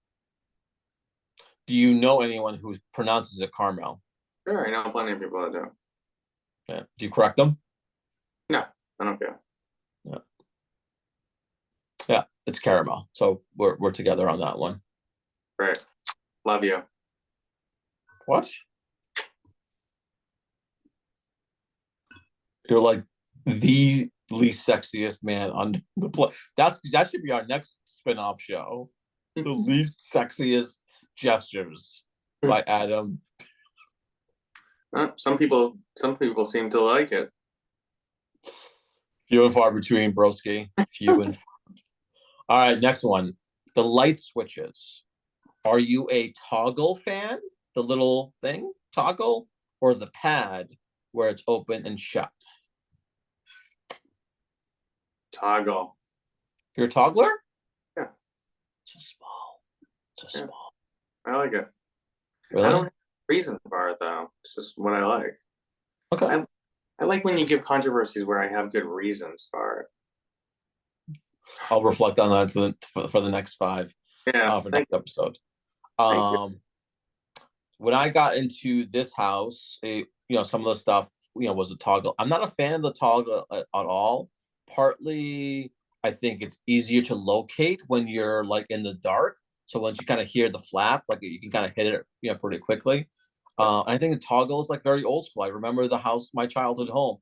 Do you know anyone who pronounces it caramel? Sure, I know plenty of people that do. Yeah. Do you correct them? No, I don't care. Yeah. Yeah, it's caramel. So we're together on that one. Great. Love you. What? You're like the least sexiest man on the planet. That should be our next spin-off show. The least sexiest gestures by Adam. Some people seem to like it. Few and far between, broski. Few and far. All right, next one. The light switches. Are you a toggle fan? The little thing, toggle, or the pad where it's open and shut? Toggle. You're a toggler? Yeah. So small. So small. I like it. Really? I don't have a reason for it though. It's just what I like. Okay. I like when you give controversies where I have good reasons for it. I'll reflect on that for the next 5. Yeah. For next episode. Thank you. When I got into this house, some of the stuff, was a toggle. I'm not a fan of the toggle at all. Partly, I think it's easier to locate when you're like in the dark. So once you kind of hear the flap, like you can kind of hit it, pretty quickly. I think the toggle is like very old school. I remember the house, my childhood home.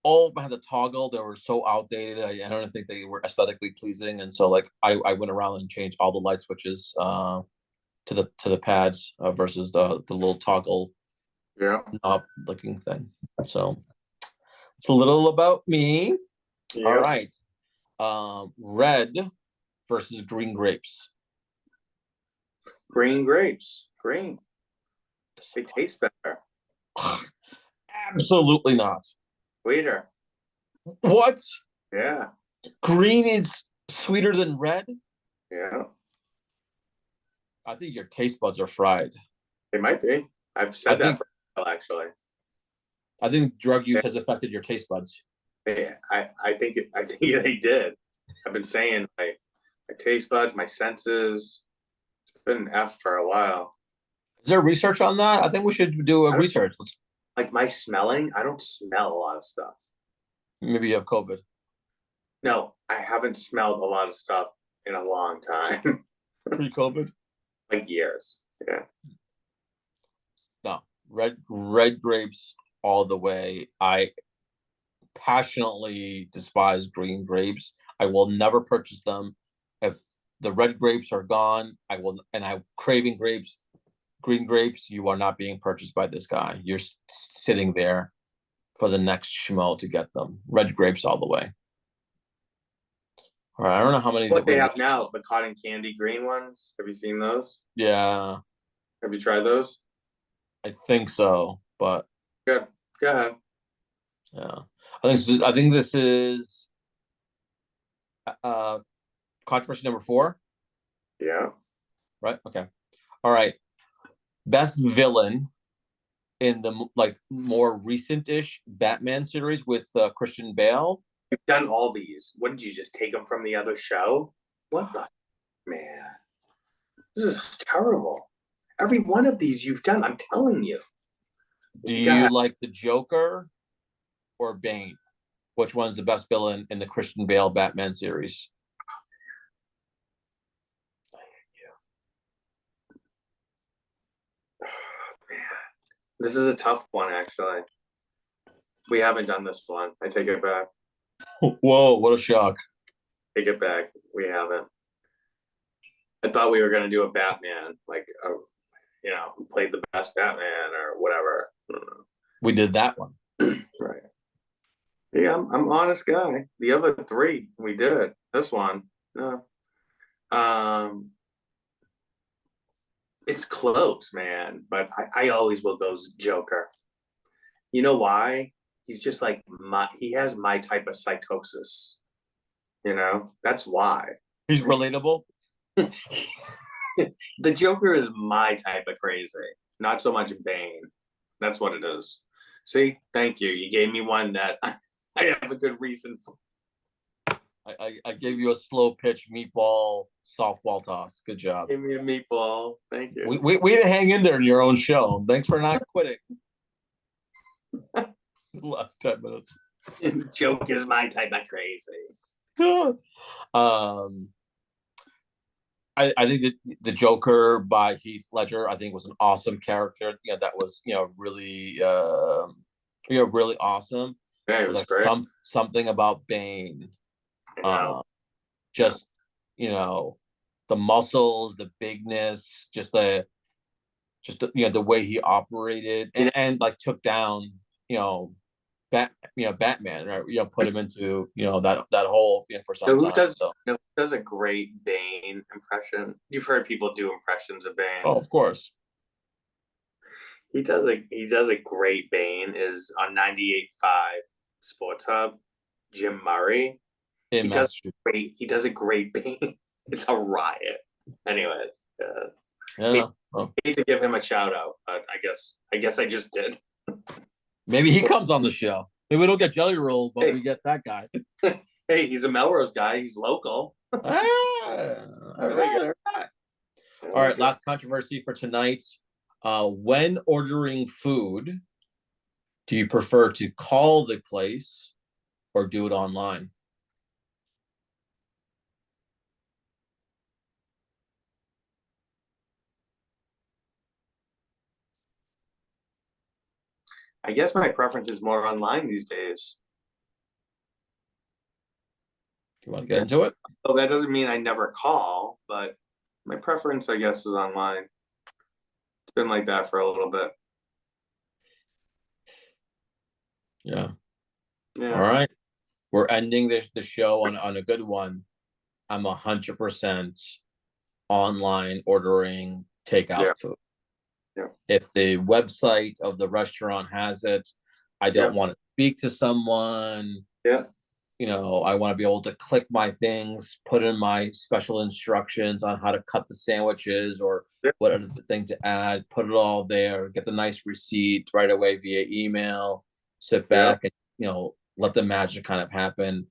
All of them had the toggle. They were so outdated. I don't think they were aesthetically pleasing, and so like I went around and changed all the light switches to the pads versus the little toggle knob looking thing. So it's a little about me. Yeah. All right. Red versus green grapes. Green grapes. Green. They taste better. Absolutely not. Sweeter. What? Yeah. Green is sweeter than red? Yeah. I think your taste buds are fried. They might be. I've said that for a while, actually. I think drug use has affected your taste buds. Yeah, I think they did. I've been saying my taste buds, my senses. It's been F for a while. Is there research on that? I think we should do a research. Like my smelling, I don't smell a lot of stuff. Maybe you have COVID. No, I haven't smelled a lot of stuff in a long time. Pre-COVID? Like years. Yeah. No. Red grapes all the way. I passionately despise green grapes. I will never purchase them. If the red grapes are gone, I will, and I'm craving grapes, green grapes. You are not being purchased by this guy. You're sitting there for the next schmo to get them. Red grapes all the way. All right, I don't know how many What that they we. have now, the cotton candy green ones. Have you seen those? Yeah, Have you tried those? I think so, but Good. Go ahead. yeah, I think this is uh controversy number 4, Yeah. right? Okay, all right. Best villain in the like more recent-ish Batman series with Christian Bale. You've done all these. What did you just take them from the other show? What the man? This is terrible. Every one of these you've done. I'm telling you. Do Go you ahead. like the Joker or Bane? Which one's the best villain in the Christian Bale Batman series? This is a tough one, actually. We haven't done this one. I take it back. Whoa, what a shock. Take it back. We haven't. I thought we were going to do a Batman, like, who played the best Batman or whatever. We did that one. Right. Yeah, I'm honest guy. The other 3 we did. This one, no. It's close, man. But I always will go Joker. You know why? He's just like he has my type of psychosis. That's why. He's relatable. The Joker is my type of crazy, not so much Bane. That's what it is. See, thank you. You gave me one that I have a good reason for. I gave you a slow pitch meatball softball toss. Good job. Give me a meatball. Thank you. We had to hang in there in your own show. Thanks for not quitting. Last 10 minutes. Joke is my type of crazy. I think that the Joker by Heath Ledger, I think, was an awesome character. That was really really awesome. Yeah, it But was like great. something about Bane, I just the muscles, the bigness, just the the way he operated and like took down Batman, right? Put him into that hole for some who time. does So who does a great Bane impression? You've heard people do impressions of Bane. of course. He does a great Bane is on 98.5 Sports Hub. Jim Murray. In He does a great Bane. It's a riot. Anyways, yeah. Well, hate to give him a shout out, but I guess I just did. maybe he comes on the show. Maybe we don't get Jelly Roll, but we get that guy. Hey, he's a Melrose guy. He's local. All right. All right. Last controversy for tonight. When ordering food, do you prefer to call the place or do it online? I guess my preference is more online these days. Do you want to get into it? Well, that doesn't mean I never call, but my preference, I guess, is online. It's been like that for a little bit. Yeah. Yeah. All right. We're ending the show on a good one. I'm 100% online ordering takeout food. Yeah. If the website of the restaurant has it, I don't want to speak to someone. Yeah. I want to be able to click my things, put in my special instructions on how to cut the sandwiches or what other thing to add, put it all there, get the nice receipt right away via email, sit back and, let the magic kind of happen.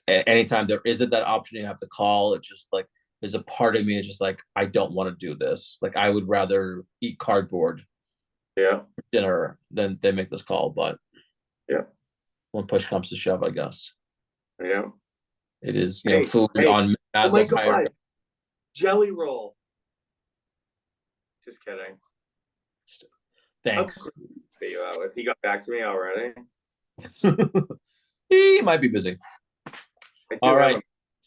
Anytime there isn't that option, you have to call. It's just like, there's a part of me that's just like, I don't want to do this. Like, I would rather eat cardboard for dinner than make this call. But when push comes to shove, I guess. Yeah. It is, food on oh my God. Jelly roll. Just kidding. Thanks. If he got back to me already. He might be busy. All right.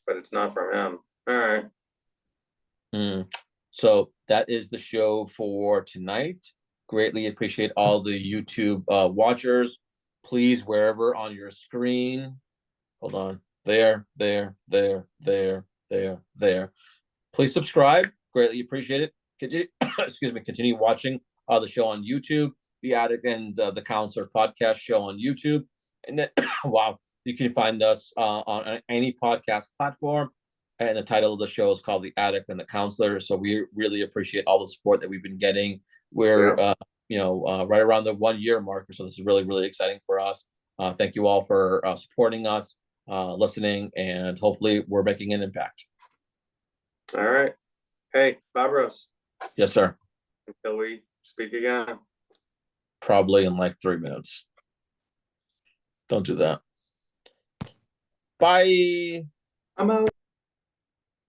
But it's not from him. All right. So that is the show for tonight. Greatly appreciate all the YouTube watchers. Please, wherever on your screen, hold on, there. Please subscribe. Greatly appreciate it. Continue, excuse me. Continue watching the show on YouTube, the Addict and the Counselor podcast show on YouTube, and then wow, you can find us on any podcast platform. And the title of the show is called The Addict and the Counselor. So we really appreciate all the support that we've been getting. We're right around the 1 year marker, so this is really, really exciting for us. Thank you all for supporting us, listening, and hopefully we're making an impact. All right. Hey, Bob Rose. Yes, sir. Until we speak again. Probably in like 3 minutes. Don't do that. Bye. I'm out.